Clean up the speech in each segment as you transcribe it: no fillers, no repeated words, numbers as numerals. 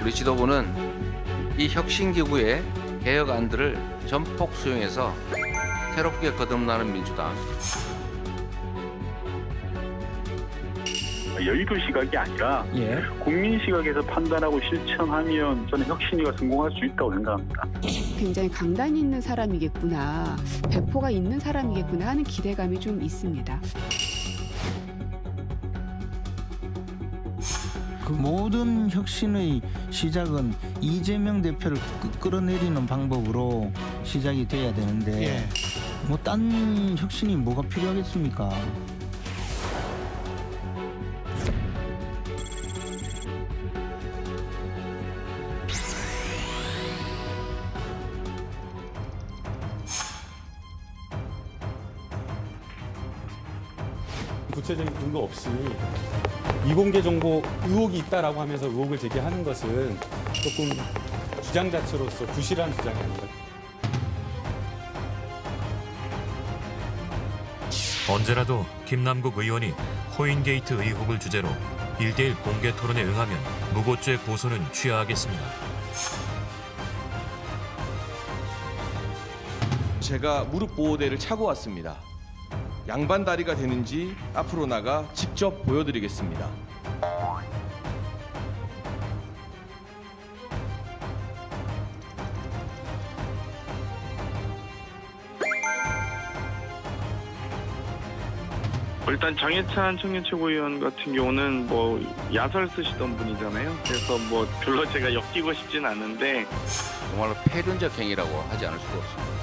우리 지도부는 이 혁신기구의 개혁안들을 전폭 수용해서 새롭게 거듭나는 민주당, 여의도 시각이 아니라 국민 시각에서 판단하고 실천하면 저는 혁신위가 성공할 수 있다고 생각합니다. 굉장히 강단이 있는 사람이겠구나, 배포가 있는 사람이겠구나 하는 기대감이 좀 있습니다. 그 모든 혁신의 시작은 이재명 대표를 끌어내리는 방법으로 시작이 돼야 되는데 뭐 딴 혁신이 뭐가 필요하겠습니까? 구체적인 근거 없이 미공개 정보 의혹이 있다라고 하면서 의혹을 제기하는 것은 조금 주장 자체로서 부실한 주장이 아닌가. 언제라도 김남국 의원이 코인게이트 의혹을 주제로 1대1 공개 토론에 응하면 무고죄 고소는 취하하겠습니다. 제가 무릎 보호대를 차고 왔습니다. 양반 다리가 되는지 앞으로 나가 직접 보여드리겠습니다. 일단 장해찬 청년 최고위원 같은 경우는 뭐 야설 쓰시던 분이잖아요. 그래서 뭐 별로 제가 엮이고 싶진 않은데 정말로 폐륜적 행위라고 하지 않을 수가 없습니다.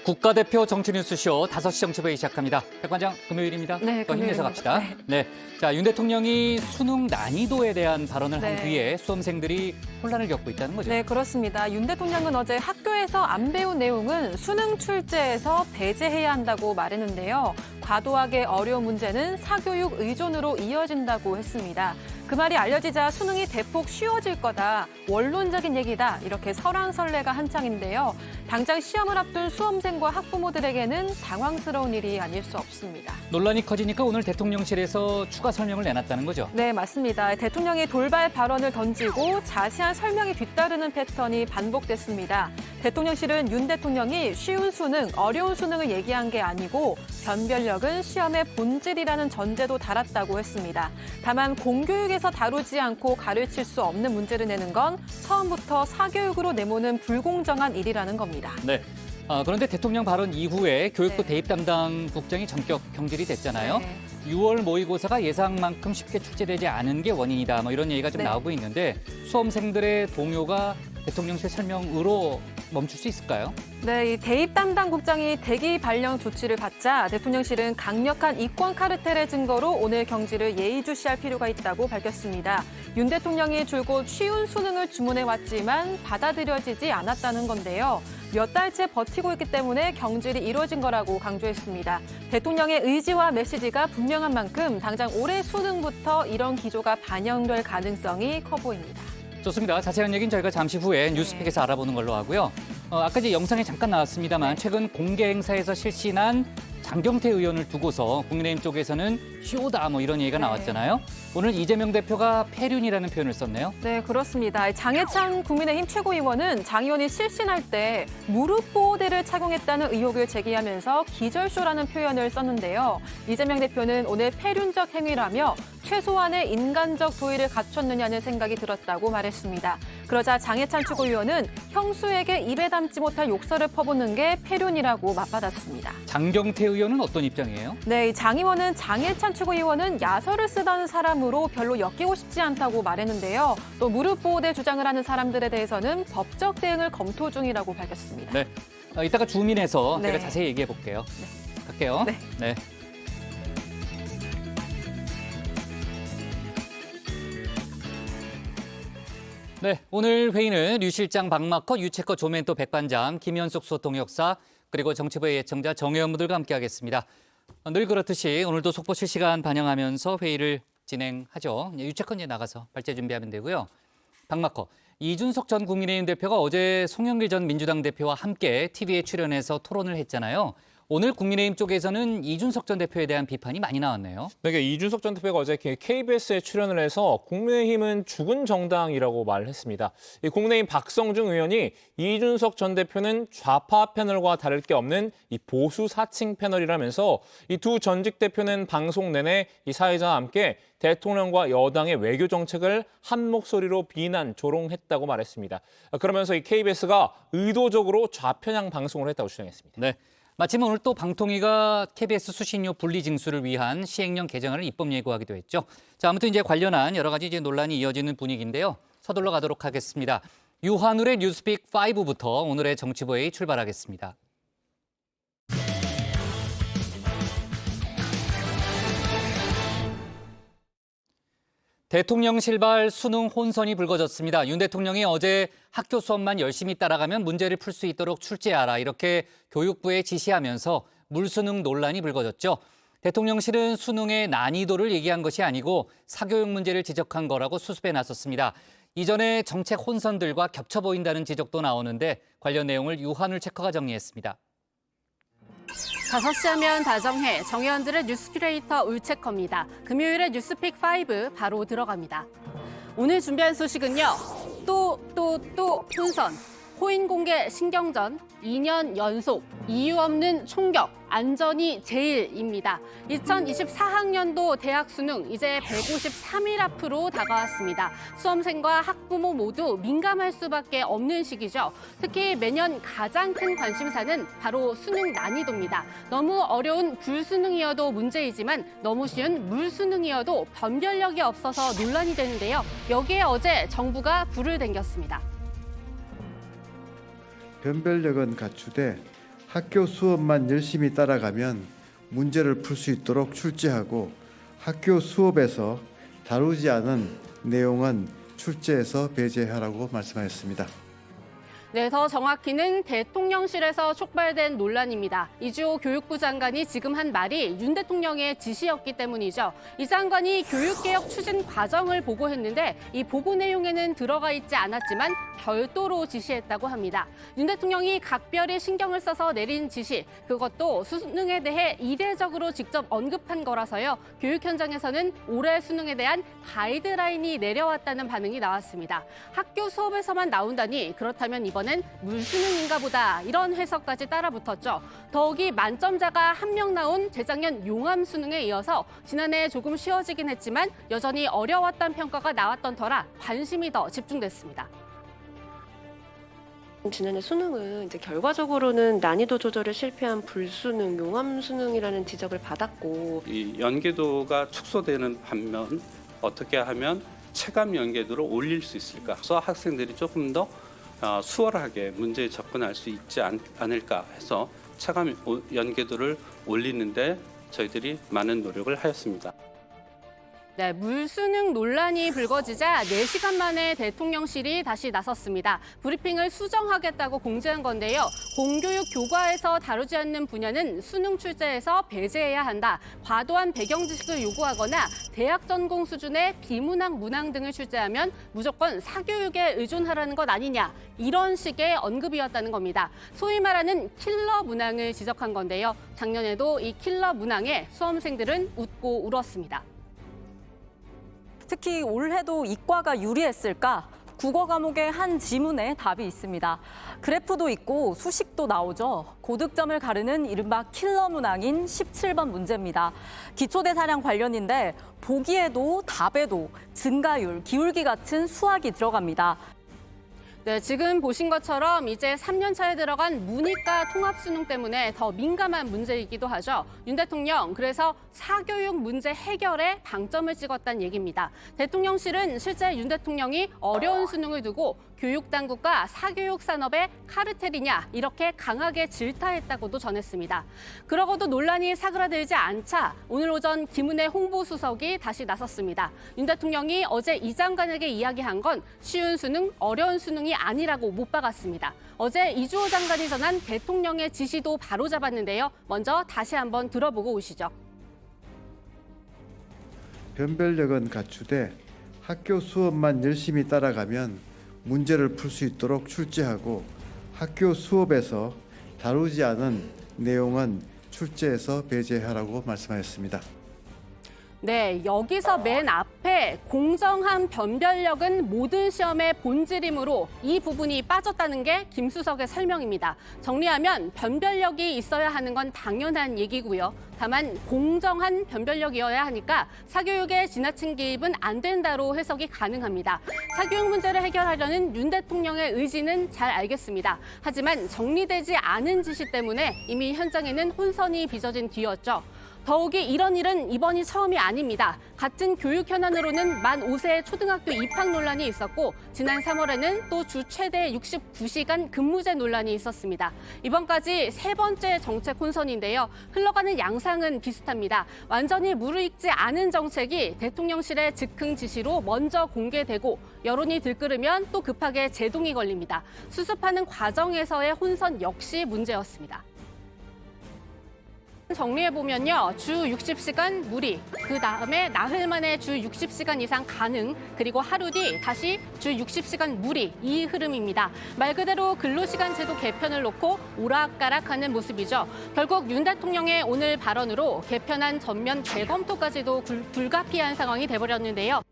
국가대표 정치뉴스쇼 5시 정치부회 시작합니다. 백관장, 금요일입니다. 네, 더 힘내서 금요일입니다. 갑시다. 네. 자, 윤 대통령이 수능 난이도에 대한 발언을 한 네. 뒤에 수험생들이 혼란을 겪고 있다는 거죠. 네, 그렇습니다. 윤 대통령은 어제 학교에서 안 배운 내용은 수능 출제에서 배제해야 한다고 말했는데요. 과도하게 어려운 문제는 사교육 의존으로 이어진다고 했습니다. 그 말이 알려지자 수능이 대폭 쉬워질 거다, 원론적인 얘기다, 이렇게 설왕설래가 한창인데요. 당장 시험을 앞둔 수험생과 학부모들에게는 당황스러운 일이 아닐 수 없습니다. 논란이 커지니까 오늘 대통령실에서 추가 설명을 내놨다는 거죠. 네, 맞습니다. 대통령이 돌발 발언을 던지고 자세한 설명이 뒤따르는 패턴이 반복됐습니다. 대통령실은 윤 대통령이 쉬운 수능, 어려운 수능을 얘기한 게 아니고 변별력은 시험의 본질이라는 전제도 달았다고 했습니다. 다만 공교육에서 다루지 않고 가르칠 수 없는 문제를 내는 건 처음부터 사교육으로 내모는 불공정한 일이라는 겁니다. 네. 그런데 대통령 발언 이후에 교육부 네. 대입 담당 국장이 전격 경질이 됐잖아요. 네. 6월 모의고사가 예상만큼 쉽게 출제되지 않은 게 원인이다, 뭐 이런 얘기가 좀 네. 나오고 있는데 수험생들의 동요가 대통령실 설명으로 멈출 수 있을까요? 네, 이 대입 담당 국장이 대기 발령 조치를 받자 대통령실은 강력한 이권 카르텔의 증거로 오늘 경질을 예의주시할 필요가 있다고 밝혔습니다. 윤 대통령이 줄곧 쉬운 수능을 주문해 왔지만 받아들여지지 않았다는 건데요. 몇 달째 버티고 있기 때문에 경질이 이루어진 거라고 강조했습니다. 대통령의 의지와 메시지가 분명한 만큼 당장 올해 수능부터 이런 기조가 반영될 가능성이 커 보입니다. 좋습니다. 자세한 얘기는 저희가 잠시 후에 뉴스픽에서 알아보는 걸로 하고요. 아까 이제 영상에 잠깐 나왔습니다만 최근 공개 행사에서 실신한 장경태 의원을 두고서 국민의힘 쪽에서는 쇼다, 뭐 이런 얘기가 네. 나왔잖아요. 오늘 이재명 대표가 폐륜이라는 표현을 썼네요. 네, 그렇습니다. 장해찬 국민의힘 최고위원은 장 의원이 실신할 때 무릎 보호대를 착용했다는 의혹을 제기하면서 기절쇼라는 표현을 썼는데요. 이재명 대표는 오늘 폐륜적 행위라며 최소한의 인간적 도의를 갖췄느냐는 생각이 들었다고 말했습니다. 그러자 장해찬 최고위원은 형수에게 입에 담지 못할 욕설을 퍼붓는 게 폐륜이라고 맞받았습니다. 장경태 의원은 어떤 입장이에요? 네, 장 의원은 장해찬 최고위원은 야설을 쓰던 사람으로 별로 엮이고 싶지 않다고 말했는데요. 또 무릎 보호대 주장을 하는 사람들에 대해서는 법적 대응을 검토 중이라고 밝혔습니다. 네. 이따가 주민에서 네. 제가 자세히 얘기해 볼게요. 갈게요. 네. 네. 네, 오늘 회의는 류 실장 박마커, 유채커 조멘토 백반장, 김현숙 소통역사, 그리고 정치부의 예청자 정의원분들과 함께하겠습니다. 늘 그렇듯이 오늘도 속보 실시간 반영하면서 회의를 진행하죠. 유채커 이제 나가서 발제 준비하면 되고요. 박마커, 이준석 전 국민의힘 대표가 어제 송영길 전 민주당 대표와 함께 TV에 출연해서 토론을 했잖아요. 오늘 국민의힘 쪽에서는 이준석 전 대표에 대한 비판이 많이 나왔네요. 네, 그러니까 이준석 전 대표가 어제 KBS에 출연을 해서 국민의힘은 죽은 정당이라고 말을 했습니다. 국민의힘 박성중 의원이 이준석 전 대표는 좌파 패널과 다를 게 없는 이 보수 사칭 패널이라면서 이 두 전직 대표는 방송 내내 이 사회자와 함께 대통령과 여당의 외교 정책을 한 목소리로 비난, 조롱했다고 말했습니다. 그러면서 이 KBS가 의도적으로 좌편향 방송을 했다고 주장했습니다. 네. 마침 오늘 또 방통위가 KBS 수신료 분리 징수를 위한 시행령 개정안을 입법 예고하기도 했죠. 자, 아무튼 이제 관련한 여러 가지 논란이 이어지는 분위기인데요. 서둘러 가도록 하겠습니다. 유한울의 뉴스픽 5부터 오늘의 정치부회의 출발하겠습니다. 대통령실발 수능 혼선이 불거졌습니다. 윤 대통령이 어제 학교 수업만 열심히 따라가면 문제를 풀 수 있도록 출제하라 이렇게 교육부에 지시하면서 물수능 논란이 불거졌죠. 대통령실은 수능의 난이도를 얘기한 것이 아니고 사교육 문제를 지적한 거라고 수습에 나섰습니다. 이전에 정책 혼선들과 겹쳐 보인다는 지적도 나오는데 관련 내용을 유한울 체커가 정리했습니다. 5시 하면 다정해 정의원들의 뉴스 큐레이터 울체커입니다. 금요일에 뉴스픽 5 바로 들어갑니다. 오늘 준비한 소식은요. 또 혼선, 코인 공개 신경전, 2년 연속, 이유 없는 총격, 안전이 제일입니다. 2024학년도 대학 수능 이제 153일 앞으로 다가왔습니다. 수험생과 학부모 모두 민감할 수밖에 없는 시기죠. 특히 매년 가장 큰 관심사는 바로 수능 난이도입니다. 너무 어려운 불수능이어도 문제이지만 너무 쉬운 물수능이어도 변별력이 없어서 논란이 되는데요. 여기에 어제 정부가 불을 댕겼습니다. 변별력은 갖추되 학교 수업만 열심히 따라가면 문제를 풀 수 있도록 출제하고 학교 수업에서 다루지 않은 내용은 출제해서 배제하라고 말씀하셨습니다. 네, 더 정확히는 대통령실에서 촉발된 논란입니다. 이주호 교육부 장관이 지금 한 말이 윤 대통령의 지시였기 때문이죠. 이 장관이 교육개혁 추진 과정을 보고했는데 이 보고 내용에는 들어가 있지 않았지만 별도로 지시했다고 합니다. 윤 대통령이 각별히 신경을 써서 내린 지시, 그것도 수능에 대해 이례적으로 직접 언급한 거라서요. 교육 현장에서는 올해 수능에 대한 가이드라인이 내려왔다는 반응이 나왔습니다. 학교 수업에서만 나온다니 그렇다면 이번엔 물수능인가 보다 이런 해석까지 따라붙었죠. 더욱이 만점자가 한 명 나온 재작년 용암 수능에 이어서 지난해 조금 쉬워지긴 했지만 여전히 어려웠다는 평가가 나왔던 터라 관심이 더 집중됐습니다. 지난해 수능은 이제 결과적으로는 난이도 조절에 실패한 불수능, 용암 수능이라는 지적을 받았고 이 연계도가 축소되는 반면 어떻게 하면 체감 연계도를 올릴 수 있을까? 그래서 학생들이 조금 더 수월하게 문제에 접근할 수 있지 않을까 해서 체감 연계도를 올리는데 저희들이 많은 노력을 하였습니다. 네, 물수능 논란이 불거지자 4시간 만에 대통령실이 다시 나섰습니다. 브리핑을 수정하겠다고 공지한 건데요. 공교육 교과에서 다루지 않는 분야는 수능 출제에서 배제해야 한다. 과도한 배경 지식을 요구하거나 대학 전공 수준의 비문항, 문항 등을 출제하면 무조건 사교육에 의존하라는 것 아니냐. 이런 식의 언급이었다는 겁니다. 소위 말하는 킬러 문항을 지적한 건데요. 작년에도 이 킬러 문항에 수험생들은 웃고 울었습니다. 특히 올해도 이과가 유리했을까? 국어 과목의 한 지문에 답이 있습니다. 그래프도 있고 수식도 나오죠. 고득점을 가르는 이른바 킬러 문항인 17번 문제입니다. 기초대사량 관련인데 보기에도 답에도 증가율, 기울기 같은 수학이 들어갑니다. 네, 지금 보신 것처럼 이제 3년 차에 들어간 문이과 통합수능 때문에 더 민감한 문제이기도 하죠. 윤 대통령, 그래서 사교육 문제 해결에 방점을 찍었다는 얘기입니다. 대통령실은 실제 윤 대통령이 어려운 수능을 두고 교육당국과 사교육 산업의 카르텔이냐 이렇게 강하게 질타했다고도 전했습니다. 그러고도 논란이 사그라들지 않자 오늘 오전 김은혜 홍보수석이 다시 나섰습니다. 윤 대통령이 어제 이 장관에게 이야기한 건 쉬운 수능, 어려운 수능이 아니라고 못 박았습니다. 어제 이주호 장관이 전한 대통령의 지시도 바로잡았는데요. 먼저 다시 한번 들어보고 오시죠. 변별력은 갖추되 학교 수업만 열심히 따라가면 문제를 풀 수 있도록 출제하고 학교 수업에서 다루지 않은 내용은 출제해서 배제하라고 말씀하셨습니다. 네, 여기서 맨 앞에 공정한 변별력은 모든 시험의 본질이므로 이 부분이 빠졌다는 게 김수석의 설명입니다. 정리하면 변별력이 있어야 하는 건 당연한 얘기고요. 다만 공정한 변별력이어야 하니까 사교육의 지나친 개입은 안 된다로 해석이 가능합니다. 사교육 문제를 해결하려는 윤 대통령의 의지는 잘 알겠습니다. 하지만 정리되지 않은 지시 때문에 이미 현장에는 혼선이 빚어진 뒤였죠. 더욱이 이런 일은 이번이 처음이 아닙니다. 같은 교육 현안으로는 만 5세 초등학교 입학 논란이 있었고 지난 3월에는 또 주 최대 69시간 근무제 논란이 있었습니다. 이번까지 세 번째 정책 혼선인데요. 흘러가는 양상은 비슷합니다. 완전히 무르익지 않은 정책이 대통령실의 즉흥 지시로 먼저 공개되고 여론이 들끓으면 또 급하게 제동이 걸립니다. 수습하는 과정에서의 혼선 역시 문제였습니다. 정리해보면요. 주 60시간 무리, 그 다음에 나흘 만에 주 60시간 이상 가능, 그리고 하루 뒤 다시 주 60시간 무리, 이 흐름입니다. 말 그대로 근로시간 제도 개편을 놓고 오락가락하는 모습이죠. 결국 윤 대통령의 오늘 발언으로 개편안 전면 재검토까지도 불가피한 상황이 돼버렸는데요.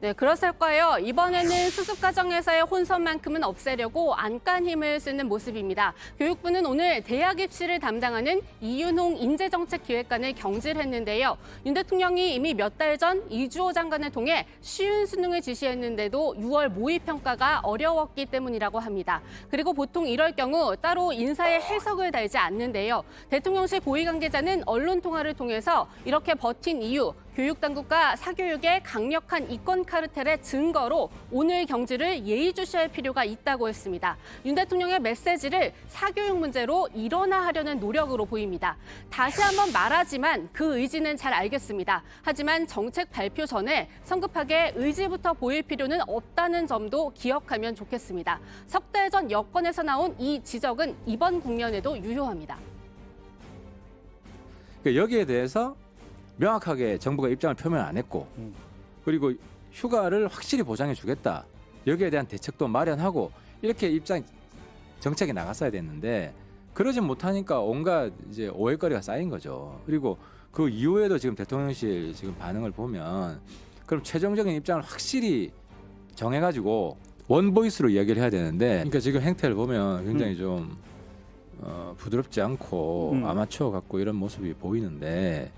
네, 그랬을까요? 이번에는 수습 과정에서의 혼선만큼은 없애려고 안간 힘을 쓰는 모습입니다. 교육부는 오늘 대학 입시를 담당하는 이윤홍 인재정책기획관을 경질했는데요. 윤 대통령이 이미 몇 달 전 이주호 장관을 통해 쉬운 수능을 지시했는데도 6월 모의평가가 어려웠기 때문이라고 합니다. 그리고 보통 이럴 경우 따로 인사에 해석을 달지 않는데요. 대통령실 고위 관계자는 언론 통화를 통해서 이렇게 버틴 이유, 교육당국과 사교육의 강력한 이권 카르텔의 증거로 오늘 경질을 예의주시할 필요가 있다고 했습니다. 윤 대통령의 메시지를 사교육 문제로 일원화하려는 노력으로 보입니다. 다시 한번 말하지만 그 의지는 잘 알겠습니다. 하지만 정책 발표 전에 성급하게 의지부터 보일 필요는 없다는 점도 기억하면 좋겠습니다. 석달 전 여권에서 나온 이 지적은 이번 국면에도 유효합니다. 여기에 대해서 명확하게 정부가 입장을 표명 안 했고 그리고 휴가를 확실히 보장해 주겠다. 여기에 대한 대책도 마련하고 이렇게 정책이 나갔어야 됐는데 그러지 못하니까 온갖 이제 오해거리가 쌓인 거죠. 그리고 그 이후에도 지금 대통령실 지금 반응을 보면 그럼 최종적인 입장을 확실히 정해가지고 원보이스로 이야기를 해야 되는데 그러니까 지금 행태를 보면 굉장히 좀 부드럽지 않고 아마추어 같고 이런 모습이 보이는데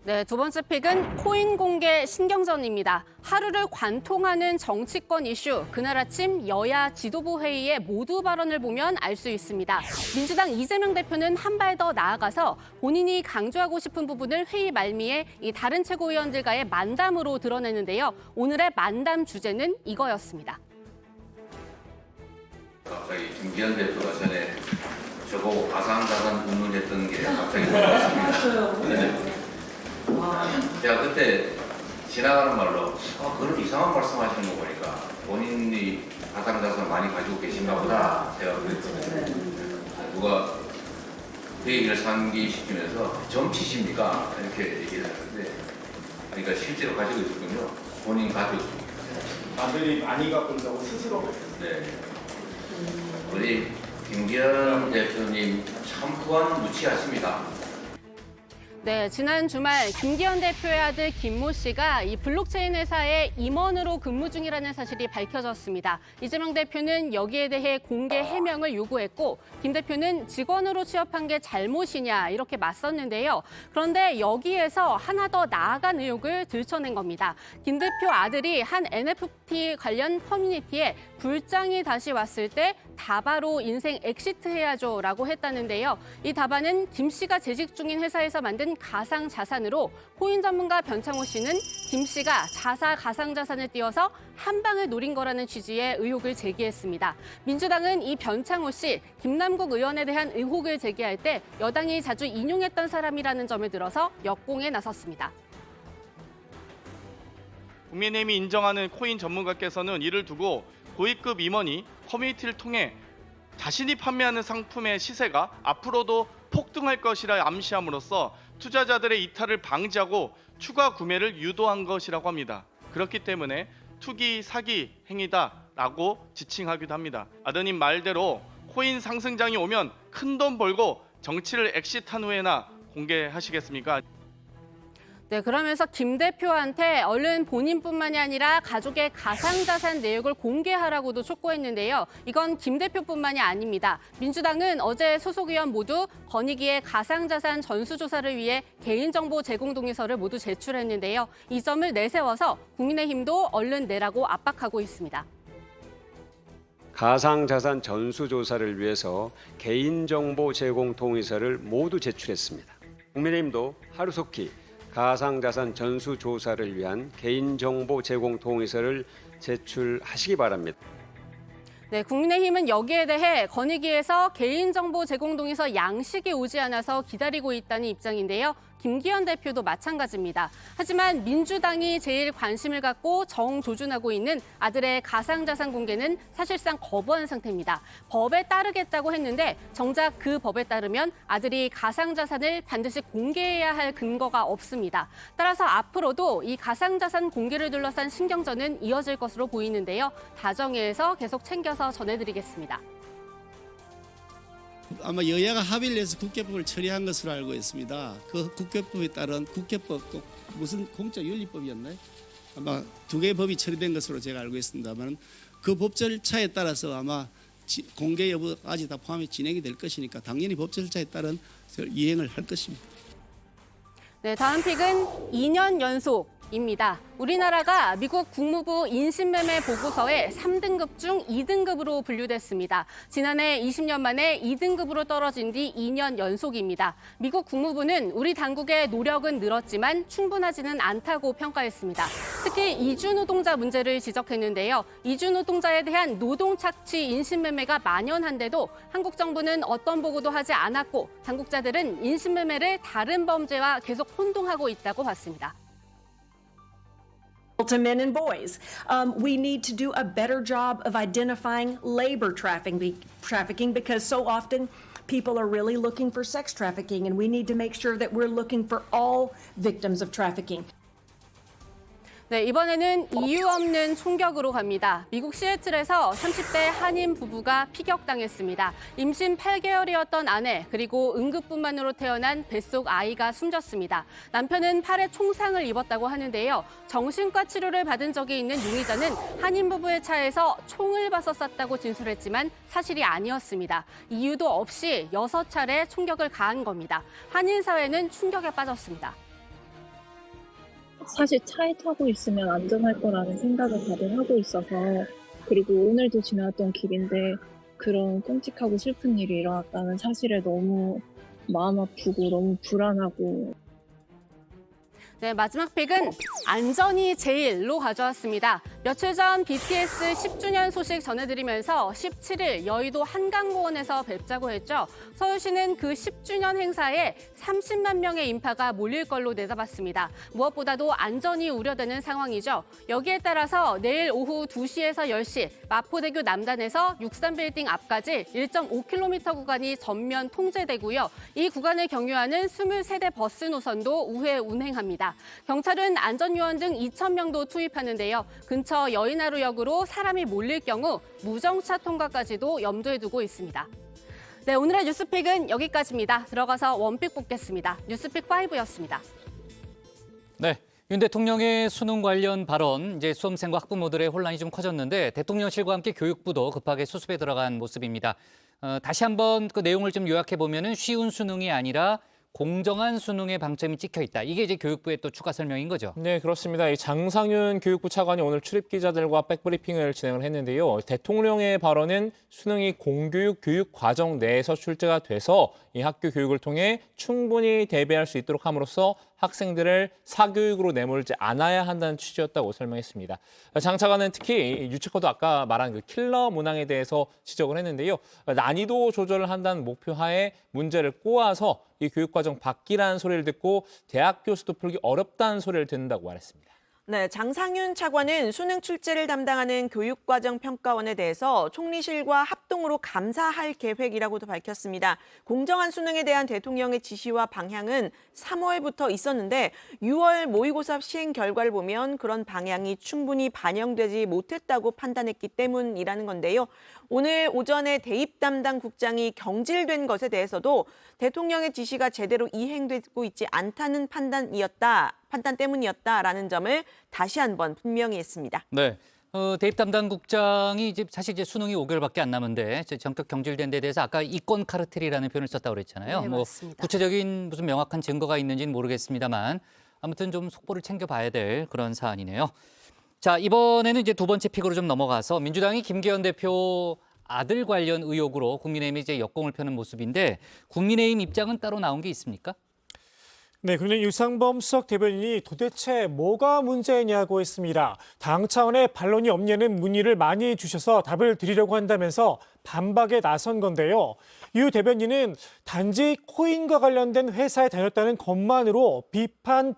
네, 두 번째 픽은 코인 공개 신경전입니다. 하루를 관통하는 정치권 이슈, 그날 아침 여야 지도부 회의의 모두 발언을 보면 알 수 있습니다. 민주당 이재명 대표는 한 발 더 나아가서 본인이 강조하고 싶은 부분을 회의 말미에 이 다른 최고위원들과의 만담으로 드러내는데요. 오늘의 만담 주제는 이거였습니다. 갑자기 김기현 대표가 전에 저보고 가상자산 운운했던 게 갑자기 생각났습니다. 제가 그때 지나가는 말로 그런 이상한 말씀하시는 거 보니까 본인이 가상자산 많이 가지고 계신가 보다 제가 그랬거든요. 누가 그 얘기를 상기시키면서 정치십니까? 이렇게 얘기를 하는데 그러니까 실제로 가지고 있었군요. 본인 가지고 있습니다. 남들이 많이 갖고 있다고 스스로. 네. 우리 김기현 대표님 참 후한 무치하십니다. 네, 지난 주말 김기현 대표의 아들 김모 씨가 이 블록체인 회사의 임원으로 근무 중이라는 사실이 밝혀졌습니다. 이재명 대표는 여기에 대해 공개 해명을 요구했고 김 대표는 직원으로 취업한 게 잘못이냐 이렇게 맞섰는데요. 그런데 여기에서 하나 더 나아간 의혹을 들춰낸 겁니다. 김 대표 아들이 한 NFT 관련 커뮤니티에 불장이 다시 왔을 때 다바로 인생 엑시트해야죠 라고 했다는데요. 이 다바는 김 씨가 재직 중인 회사에서 만든 가상 자산으로 코인 전문가 변창호 씨는 김 씨가 가상 자산을 띄워서 한 방을 노린 거라는 취지의 의혹을 제기했습니다. 민주당은 이 변창호 씨, 김남국 의원에 대한 의혹을 제기할 때 여당이 자주 인용했던 사람이라는 점을 들어서 역공에 나섰습니다. 국민의힘이 인정하는 코인 전문가께서는 이를 두고 고위급 임원이 커뮤니티를 통해 자신이 판매하는 상품의 시세가 앞으로도 폭등할 것이라 암시함으로써 투자자들의 이탈을 방지하고 추가 구매를 유도한 것이라고 합니다. 그렇기 때문에 투기 사기 행위다라고 지칭하기도 합니다. 아드님 말대로 코인 상승장이 오면 큰돈 벌고 정치를 엑시트한 후에나 공개하시겠습니까? 네, 그러면서 김 대표한테 얼른 본인뿐만이 아니라 가족의 가상자산 내역을 공개하라고도 촉구했는데요. 이건 김 대표뿐만이 아닙니다. 민주당은 어제 소속 의원 모두 권익위의 가상자산 전수조사를 위해 개인정보 제공 동의서를 모두 제출했는데요. 이 점을 내세워서 국민의힘도 얼른 내라고 압박하고 있습니다. 가상자산 전수조사를 위해서 개인정보 제공 동의서를 모두 제출했습니다. 국민의힘도 하루속히 가상자산 전수조사를 위한 개인정보 제공 동의서를 제출하시기 바랍니다. 네, 국민의힘은 여기에 대해 권익위에서 개인정보 제공 동의서 양식이 오지 않아서 기다리고 있다는 입장인데요. 김기현 대표도 마찬가지입니다. 하지만 민주당이 제일 관심을 갖고 정조준하고 있는 아들의 가상자산 공개는 사실상 거부한 상태입니다. 법에 따르겠다고 했는데 정작 그 법에 따르면 아들이 가상자산을 반드시 공개해야 할 근거가 없습니다. 따라서 앞으로도 이 가상자산 공개를 둘러싼 신경전은 이어질 것으로 보이는데요. 다정회에서 계속 챙겨서 전해드리겠습니다. 아마 여야가 합의를 해서 국회법을 처리한 것으로 알고 있습니다. 그 국회법에 따른 국회법 또 무슨 공적윤리법이었나요? 아마 두 개의 법이 처리된 것으로 제가 알고 있습니다만 그 법 절차에 따라서 아마 공개 여부까지 다 포함해 진행이 될 것이니까 당연히 법 절차에 따른 이행을 할 것입니다. 네, 다음 픽은 2년 연속입니다. 우리나라가 미국 국무부 인신매매 보고서에 3등급 중 2등급으로 분류됐습니다. 지난해 20년 만에 2등급으로 떨어진 뒤 2년 연속입니다. 미국 국무부는 우리 당국의 노력은 늘었지만 충분하지는 않다고 평가했습니다. 특히 이주 노동자 문제를 지적했는데요. 이주 노동자에 대한 노동 착취 인신매매가 만연한데도 한국 정부는 어떤 보고도 하지 않았고 당국자들은 인신매매를 다른 범죄와 계속 혼동하고 있다고 봤습니다. To men and boys. We need to do a better job of identifying labor trafficking because so often people are really looking for sex trafficking, and we need to make sure that we're looking for all victims of trafficking. 네, 이번에는 이유 없는 총격으로 갑니다. 미국 시애틀에서 30대 한인 부부가 피격당했습니다. 임신 8개월이었던 아내 그리고 응급분만으로 태어난 뱃속 아이가 숨졌습니다. 남편은 팔에 총상을 입었다고 하는데요. 정신과 치료를 받은 적이 있는 용의자는 한인 부부의 차에서 총을 봐서 쐈다고 진술했지만 사실이 아니었습니다. 이유도 없이 6차례 총격을 가한 겁니다. 한인 사회는 충격에 빠졌습니다. 사실 차에 타고 있으면 안전할 거라는 생각을 다들 하고 있어서 그리고 오늘도 지나왔던 길인데 그런 끔찍하고 슬픈 일이 일어났다는 사실에 너무 마음 아프고 너무 불안하고 네, 마지막 픽은 안전이 제일로 가져왔습니다. 며칠 전 BTS 10주년 소식 전해드리면서 17일 여의도 한강공원에서 뵙자고 했죠. 서울시는 그 10주년 행사에 30만 명의 인파가 몰릴 걸로 내다봤습니다. 무엇보다도 안전이 우려되는 상황이죠. 여기에 따라서 내일 오후 2시에서 10시 마포대교 남단에서 63빌딩 앞까지 1.5km 구간이 전면 통제되고요. 이 구간을 경유하는 23대 버스 노선도 우회 운행합니다. 경찰은 안전요원 등 2,000명도 투입하는데요. 근처 여의나루역으로 사람이 몰릴 경우 무정차 통과까지도 염두에 두고 있습니다. 네, 오늘의 뉴스픽은 여기까지입니다. 들어가서 원픽 뽑겠습니다. 뉴스픽 5였습니다. 네, 윤 대통령의 수능 관련 발언, 이제 수험생과 학부모들의 혼란이 좀 커졌는데 대통령실과 함께 교육부도 급하게 수습에 들어간 모습입니다. 다시 한번 그 내용을 좀 요약해 보면은 쉬운 수능이 아니라 공정한 수능의 방점이 찍혀 있다. 이게 이제 교육부의 또 추가 설명인 거죠. 네, 그렇습니다. 이 장상윤 교육부 차관이 오늘 출입 기자들과 백브리핑을 진행을 했는데요. 대통령의 발언은 수능이 공교육 교육 과정 내에서 출제가 돼서 이 학교 교육을 통해 충분히 대비할 수 있도록 함으로써 학생들을 사교육으로 내몰지 않아야 한다는 취지였다고 설명했습니다. 장 차관은 특히 유치커도 아까 말한 그 킬러 문항에 대해서 지적을 했는데요. 난이도 조절을 한다는 목표 하에 문제를 꼬아서 이 교육과정 바뀌라는 소리를 듣고 대학 교수도 풀기 어렵다는 소리를 듣는다고 말했습니다. 네, 장상윤 차관은 수능 출제를 담당하는 교육과정평가원에 대해서 총리실과 합동으로 감사할 계획이라고도 밝혔습니다. 공정한 수능에 대한 대통령의 지시와 방향은 3월부터 있었는데 6월 모의고사 시행 결과를 보면 그런 방향이 충분히 반영되지 못했다고 판단했기 때문이라는 건데요. 오늘 오전에 대입 담당 국장이 경질된 것에 대해서도 대통령의 지시가 제대로 이행되고 있지 않다는 판단 때문이었다라는 점을 다시 한번 분명히 했습니다. 네. 대입 담당 국장이 사실 수능이 5개월밖에 안 남은데 전격 경질된 데 대해서 아까 이권 카르텔이라는 표현을 썼다고 그랬잖아요. 네, 맞습니다. 구체적인 무슨 명확한 증거가 있는지는 모르겠습니다만 아무튼 좀 속보를 챙겨봐야 될 그런 사안이네요. 자, 이번에는 두 번째 픽으로 좀 넘어가서 민주당이 김기현 대표 아들 관련 의혹으로 국민의힘이 역공을 펴는 모습인데 국민의힘 입장은 따로 나온 게 있습니까? 네, 그런데 유상범 수석 대변인이 도대체 뭐가 문제냐고 했습니다. 당 차원의 반론이 없냐는 문의를 많이 주셔서 답을 드리려고 한다면서 반박에 나선 건데요. 유 대변인은 단지 코인과 관련된 회사에 다녔다는 것만으로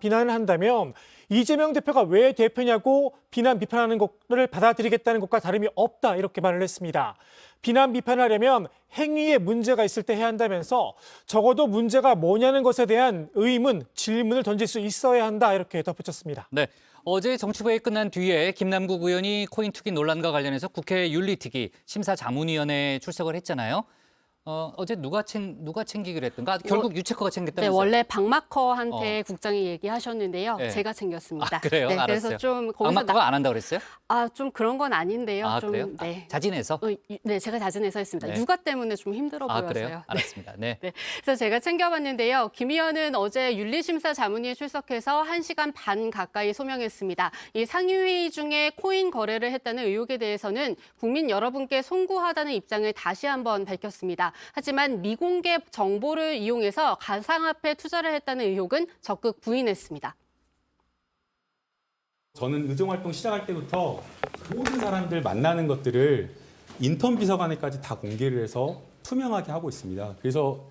비난을 한다면 이재명 대표가 왜 대표냐고 비판하는 것을 받아들이겠다는 것과 다름이 없다 이렇게 말을 했습니다. 비판하려면 행위에 문제가 있을 때 해야 한다면서 적어도 문제가 뭐냐는 것에 대한 의문, 질문을 던질 수 있어야 한다 이렇게 덧붙였습니다. 네, 어제 정치부회의 끝난 뒤에 김남국 의원이 코인 투기 논란과 관련해서 국회 윤리특위 심사자문위원회에 출석을 했잖아요. 어제 누가 챙기기로 했던가? 결국 유체커가 챙겼다면서요? 네, 원래 박마커한테 국장이 얘기하셨는데요. 네. 제가 챙겼습니다. 아, 그래요? 네, 알았어요. 그래서 좀 박마커가 안 한다고 그랬어요? 좀 그런 건 아닌데요. 아, 좀, 그래요? 네. 자진해서? 네, 제가 자진해서 했습니다. 네. 육아 때문에 좀 힘들어 보여서요. 그래요? 알았습니다. 네. 네. 그래서 제가 챙겨봤는데요. 김 의원은 어제 윤리심사자문위에 출석해서 1시간 반 가까이 소명했습니다. 이 상임회의 중에 코인 거래를 했다는 의혹에 대해서는 국민 여러분께 송구하다는 입장을 다시 한번 밝혔습니다. 하지만 미공개 정보를 이용해서 가상화폐 투자를 했다는 의혹은 적극 부인했습니다. 저는 의정활동 시작할 때부터 모든 사람들 만나는 것들을 인턴 비서관에까지 다 공개를 해서 투명하게 하고 있습니다. 그래서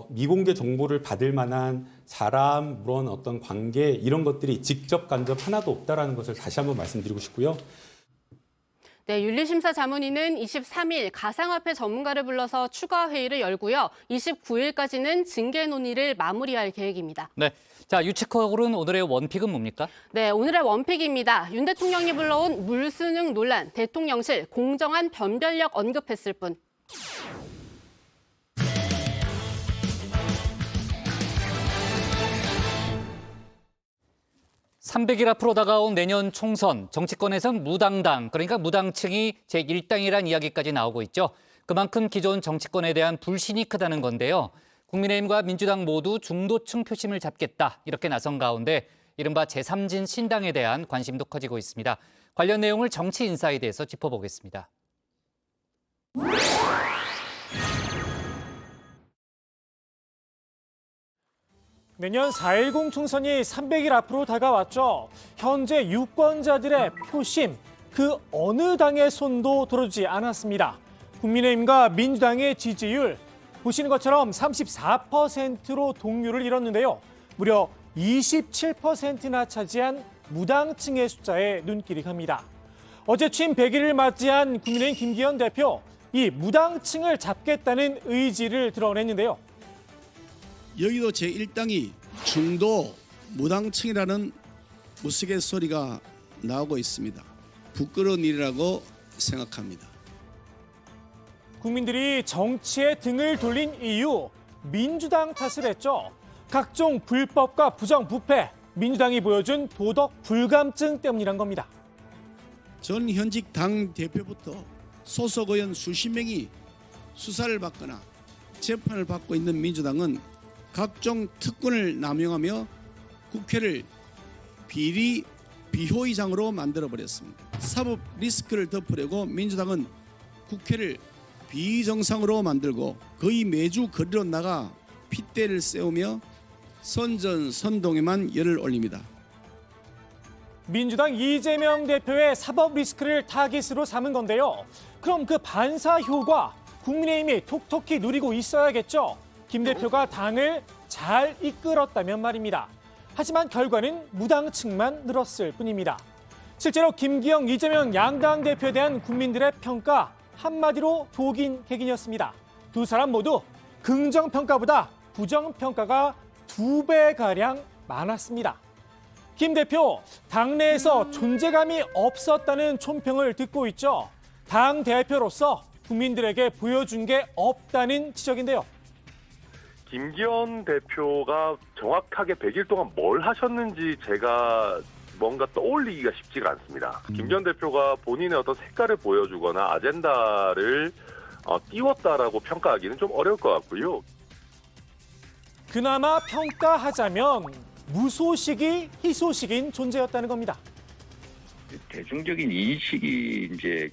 미공개 정보를 받을 만한 사람, 그런 어떤 관계 이런 것들이 직접 간접 하나도 없다라는 것을 다시 한번 말씀드리고 싶고요. 네, 윤리심사자문위는 23일 가상화폐 전문가를 불러서 추가 회의를 열고요. 29일까지는 징계 논의를 마무리할 계획입니다. 네, 자 유치커고는 오늘의 원픽은 뭡니까? 네, 오늘의 원픽입니다. 윤 대통령이 불러온 물수능 논란, 대통령실 공정한 변별력 언급했을 뿐. 300일 앞으로 다가온 내년 총선, 정치권에선 무당당, 그러니까 무당층이 제1당이란 이야기까지 나오고 있죠. 그만큼 기존 정치권에 대한 불신이 크다는 건데요. 국민의힘과 민주당 모두 중도층 표심을 잡겠다, 이렇게 나선 가운데 이른바 제3진 신당에 대한 관심도 커지고 있습니다. 관련 내용을 정치인사이드에서 짚어보겠습니다. 내년 4.10 총선이 300일 앞으로 다가왔죠. 현재 유권자들의 표심, 그 어느 당의 손도 들어주지 않았습니다. 국민의힘과 민주당의 지지율, 보시는 것처럼 34%로 동률을 이뤘는데요. 무려 27%나 차지한 무당층의 숫자에 눈길이 갑니다. 어제 취임 100일을 맞이한 국민의힘 김기현 대표, 이 무당층을 잡겠다는 의지를 드러냈는데요. 여기도 제1당이 중도 무당층이라는 우스갯소리가 나오고 있습니다. 부끄러운 일이라고 생각합니다. 국민들이 정치에 등을 돌린 이유, 민주당 탓을 했죠. 각종 불법과 부정부패, 민주당이 보여준 도덕 불감증 때문이란 겁니다. 전 현직 당 대표부터 소속 의원 수십 명이 수사를 받거나 재판을 받고 있는 민주당은 각종 특권을 남용하며 국회를 비리 비효의장으로 만들어버렸습니다. 사법 리스크를 덮으려고 민주당은 국회를 비정상으로 만들고 거의 매주 거리로 나가 핏대를 세우며 선전선동에만 열을 올립니다. 민주당 이재명 대표의 사법 리스크를 타깃으로 삼은 건데요. 그럼 그 반사 효과 국민의힘이 톡톡히 누리고 있어야겠죠. 김 대표가 당을 잘 이끌었다면 말입니다. 하지만 결과는 무당층만 늘었을 뿐입니다. 실제로 김기영, 이재명 양당 대표에 대한 국민들의 평가 한마디로 독인객인이었습니다. 두 사람 모두 긍정평가보다 부정평가가 2배가량 많았습니다. 김 대표, 당내에서 존재감이 없었다는 촌평을 듣고 있죠. 당 대표로서 국민들에게 보여준 게 없다는 지적인데요. 김기현 대표가 정확하게 100일 동안 뭘 하셨는지 제가 뭔가 떠올리기가 쉽지가 않습니다. 김기현 대표가 본인의 어떤 색깔을 보여주거나 아젠다를 띄웠다라고 평가하기는 좀 어려울 것 같고요. 그나마 평가하자면 무소식이 희소식인 존재였다는 겁니다. 대중적인 인식이 이제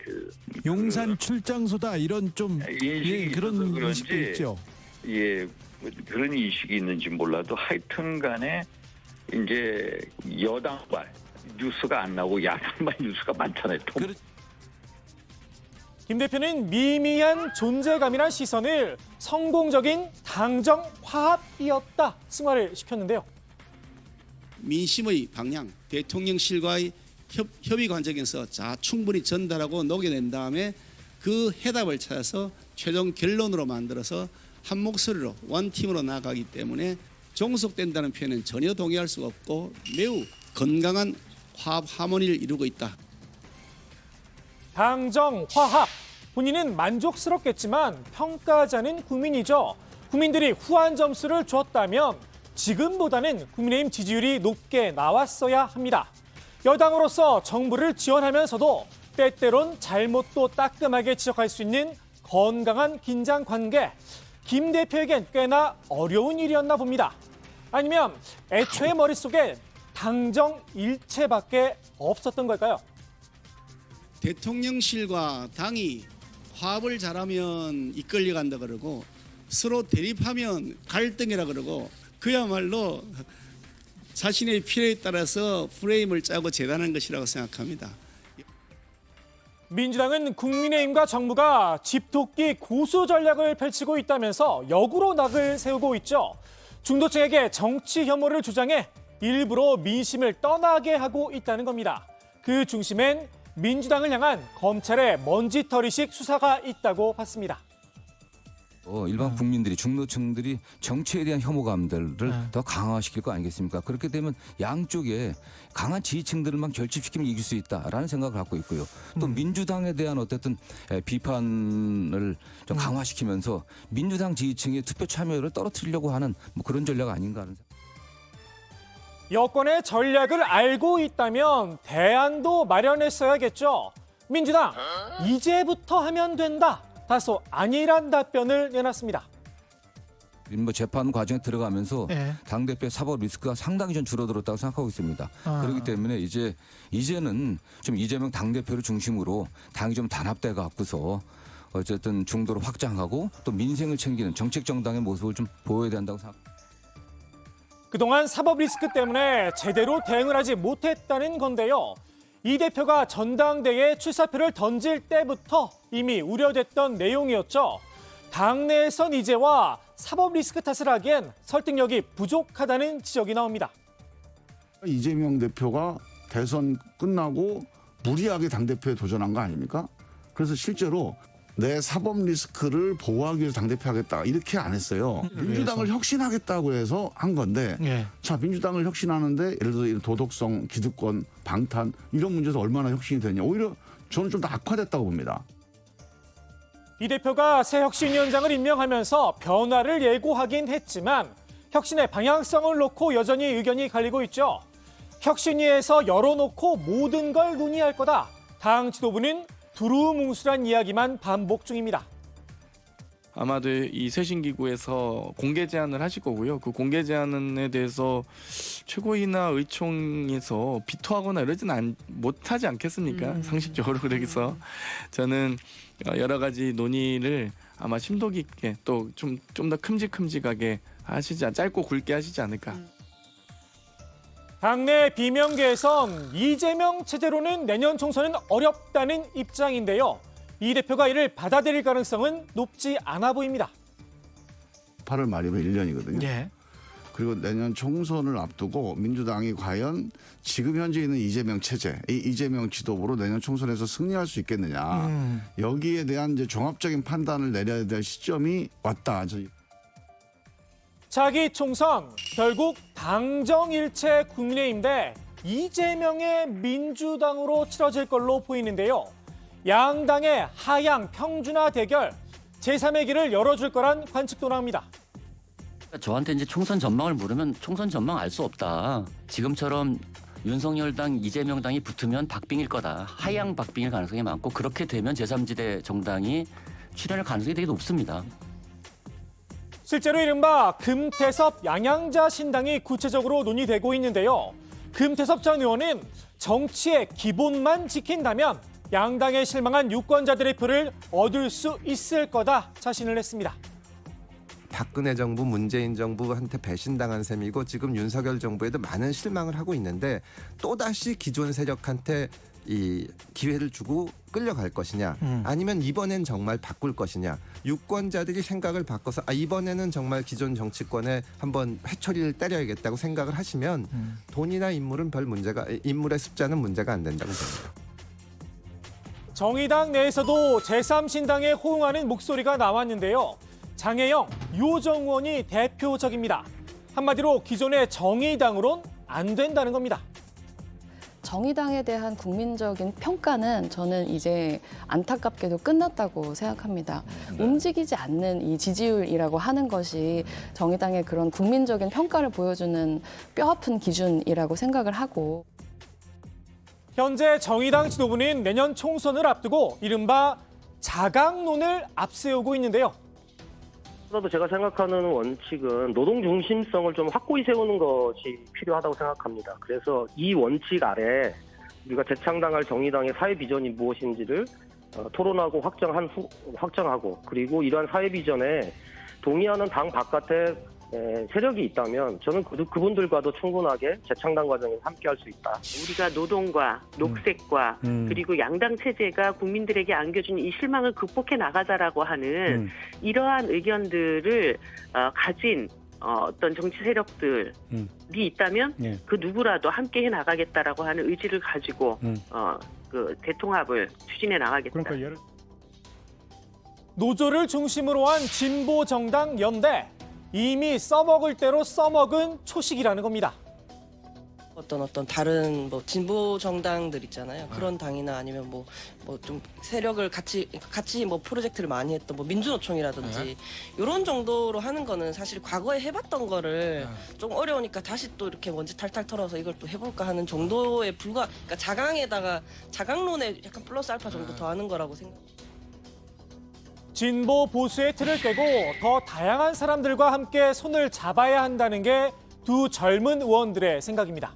용산 출장소다 이런 좀 그런 인식도 있죠. 예, 그런 인식이 있는지 몰라도 하여튼간에 이제 여당발 뉴스가 안 나오고 야당발 뉴스가 많잖아요. 김 대표는 미미한 존재감이란 시선을 성공적인 당정 화합이었다 승화를 시켰는데요. 민심의 방향, 대통령실과의 협의 과정에서 충분히 전달하고 녹여낸 다음에 그 해답을 찾아서 최종 결론으로 만들어서 한 목소리로 원팀으로 나가기 때문에 종속된다는 표현은 전혀 동의할 수가 없고 매우 건강한 화합 하모니를 이루고 있다. 당정 화합. 본인은 만족스럽겠지만 평가자는 국민이죠. 국민들이 후한 점수를 줬다면 지금보다는 국민의힘 지지율이 높게 나왔어야 합니다. 여당으로서 정부를 지원하면서도 때때론 잘못도 따끔하게 지적할 수 있는 건강한 긴장 관계. 김 대표에겐 꽤나 어려운 일이었나 봅니다. 아니면 애초에 머릿속에 당정 일체밖에 없었던 걸까요? 대통령실과 당이 화합을 잘하면 이끌려간다 그러고 서로 대립하면 갈등이라 그러고 그야말로 자신의 필요에 따라서 프레임을 짜고 재단한 것이라고 생각합니다. 민주당은 국민의힘과 정부가 집토끼 고수 전략을 펼치고 있다면서 역으로 낙을 세우고 있죠. 중도층에게 정치 혐오를 주장해 일부러 민심을 떠나게 하고 있다는 겁니다. 그 중심엔 민주당을 향한 검찰의 먼지털이식 수사가 있다고 봤습니다. 일반 국민들이 중도층들이 정치에 대한 혐오감들을 더 강화시킬 거 아니겠습니까? 그렇게 되면 양쪽에 강한 지지층들만 결집시키면 이길 수 있다라는 생각을 갖고 있고요. 또 민주당에 대한 어쨌든 비판을 좀 강화시키면서 민주당 지지층의 투표 참여율을 떨어뜨리려고 하는 그런 전략 아닌가 하는 생각. 여권의 전략을 알고 있다면 대안도 마련했어야겠죠. 민주당, 이제부터 하면 된다. 다소 아니란 답변을 내놨습니다. 재판 과정에 들어가면서 당대표의 사법 리스크가 상당히 좀 줄어들었다고 생각하고 있습니다. 그렇기 때문에 이제는 좀 이재명 당대표를 중심으로 당이 좀 단합돼 갖고서 어쨌든 중도를 확장하고 또 민생을 챙기는 정책 정당의 모습을 좀 보여야 된다고 생각합니다. 그동안 사법 리스크 때문에 제대로 대응을 하지 못했다는 건데요. 이 대표가 전당대회에 출사표를 던질 때부터 이미 우려됐던 내용이었죠. 당내에선 이제와 사법 리스크 탓을 하기엔 설득력이 부족하다는 지적이 나옵니다. 이재명 대표가 대선 끝나고 무리하게 당대표에 도전한 거 아닙니까? 그래서 실제로 내 사법 리스크를 보호하기 위해서 당대표 하겠다 이렇게 안 했어요. 민주당을 혁신하겠다고 해서 한 건데 자 민주당을 혁신하는데 예를 들어서 도덕성, 기득권, 방탄 이런 문제에서 얼마나 혁신이 되냐. 오히려 저는 좀 더 악화됐다고 봅니다. 이 대표가 새 혁신위원장을 임명하면서 변화를 예고하긴 했지만 혁신의 방향성을 놓고 여전히 의견이 갈리고 있죠. 혁신위에서 열어놓고 모든 걸 논의할 거다. 당 지도부는 두루뭉술한 이야기만 반복 중입니다. 아마도 이 쇄신기구에서 공개 제안을 하실 거고요. 그 공개 제안에 대해서 최고위나 의총에서 비토하거나 이러지는 못하지 않겠습니까? 상식적으로. 그래서 저는 여러 가지 논의를 아마 심도 깊게 또 좀 더 큼직큼직하게 짧고 굵게 하시지 않을까. 당내 비명계에선 이재명 체제로는 내년 총선은 어렵다는 입장인데요. 이 대표가 이를 받아들일 가능성은 높지 않아 보입니다. 8월 말이면 1년이거든요. 그리고 내년 총선을 앞두고 민주당이 과연 지금 현재 있는 이재명 체제, 이 이재명 지도부로 내년 총선에서 승리할 수 있겠느냐. 여기에 대한 이제 종합적인 판단을 내려야 될 시점이 왔다. 차기 총선 결국 당정일체 국민의힘 대 이재명의 민주당으로 치러질 걸로 보이는데요. 양당의 하향 평준화 대결 제3의 길을 열어줄 거란 관측도 나옵니다. 저한테 이제 총선 전망을 물으면 총선 전망 알 수 없다. 지금처럼 윤석열당, 이재명당이 붙으면 박빙일 거다. 하향 박빙일 가능성이 많고 그렇게 되면 제3지대 정당이 출연할 가능성이 되게 높습니다. 실제로 이른바 금태섭 양양자 신당이 구체적으로 논의되고 있는데요. 금태섭 전 의원은 정치의 기본만 지킨다면 양당에 실망한 유권자들의 표를 얻을 수 있을 거다 자신을 했습니다. 박근혜 정부, 문재인 정부한테 배신당한 셈이고 지금 윤석열 정부에도 많은 실망을 하고 있는데 또다시 기존 세력한테 이 기회를 주고 끌려갈 것이냐 아니면 이번엔 정말 바꿀 것이냐 유권자들이 생각을 바꿔서 이번에는 정말 기존 정치권에 한번 회초리를 때려야겠다고 생각을 하시면 돈이나 인물은 별 문제가 인물의 숫자는 문제가 안 된다고 봅니다. 정의당 내에서도 제3신당에 호응하는 목소리가 나왔는데요. 장혜영, 유호정 의원이 대표적입니다. 한마디로 기존의 정의당으론 안 된다는 겁니다. 정의당에 대한 국민적인 평가는 저는 이제 안타깝게도 끝났다고 생각합니다. 움직이지 않는 이 지지율이라고 하는 것이 정의당의 그런 국민적인 평가를 보여주는 뼈아픈 기준이라고 생각을 하고. 현재 정의당 지도부는 내년 총선을 앞두고 이른바 자강론을 앞세우고 있는데요. 그래도 제가 생각하는 원칙은 노동 중심성을 좀 확고히 세우는 것이 필요하다고 생각합니다. 그래서 이 원칙 아래 우리가 재창당할 정의당의 사회 비전이 무엇인지를 토론하고 확정하고 그리고 이러한 사회 비전에 동의하는 당 바깥에 세력이 있다면 저는 그분들과도 충분하게 재창당 과정에 함께할 수 있다. 우리가 노동과 녹색과 그리고 양당 체제가 국민들에게 안겨준 이 실망을 극복해 나가자라고 하는 이러한 의견들을 가진 어떤 정치 세력들이 있다면 그 누구라도 함께해 나가겠다라고 하는 의지를 가지고 그 대통합을 추진해 나가겠다. 그러니까 노조를 중심으로 한 진보 정당 연대. 이미 써먹을 대로 써먹은 초식이라는 겁니다. 어떤 다른 뭐 진보 정당들 있잖아요. 그런 당이나 아니면 뭐 좀 세력을 같이 뭐 프로젝트를 많이 했던 뭐 민주노총이라든지 이런 정도로 하는 거는 사실 과거에 해봤던 거를 좀 어려우니까 다시 또 이렇게 먼지 탈탈 털어서 이걸 또 해볼까 하는 정도에 그러니까 자강론에 약간 플러스 알파 정도 더 하는 거라고 생각합니다. 진보 보수의 틀을 깨고 더 다양한 사람들과 함께 손을 잡아야 한다는 게 두 젊은 의원들의 생각입니다.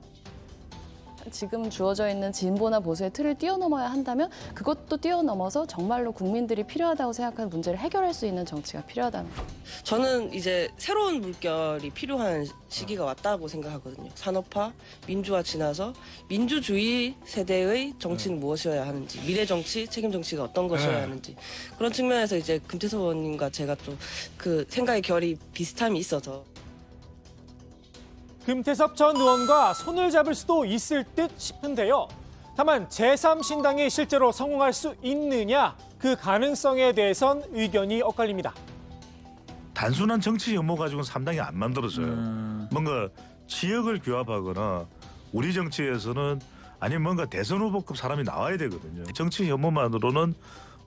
지금 주어져 있는 진보나 보수의 틀을 뛰어넘어야 한다면 그것도 뛰어넘어서 정말로 국민들이 필요하다고 생각하는 문제를 해결할 수 있는 정치가 필요하다는 거예요. 저는 이제 새로운 물결이 필요한 시기가 왔다고 생각하거든요. 산업화, 민주화 지나서 민주주의 세대의 정치는 무엇이어야 하는지, 미래 정치, 책임 정치가 어떤 것이어야 하는지 그런 측면에서 이제 금태섭 의원님과 제가 좀 그 생각의 결이 비슷함이 있어서. 금태섭 전 의원과 손을 잡을 수도 있을 듯 싶은데요. 다만 제3신당이 실제로 성공할 수 있느냐 그 가능성에 대해선 의견이 엇갈립니다. 단순한 정치 혐오 가지고는 3당이 안 만들어져요. 뭔가 지역을 규합하거나 우리 정치에서는 아니면 뭔가 대선 후보급 사람이 나와야 되거든요. 정치 혐오만으로는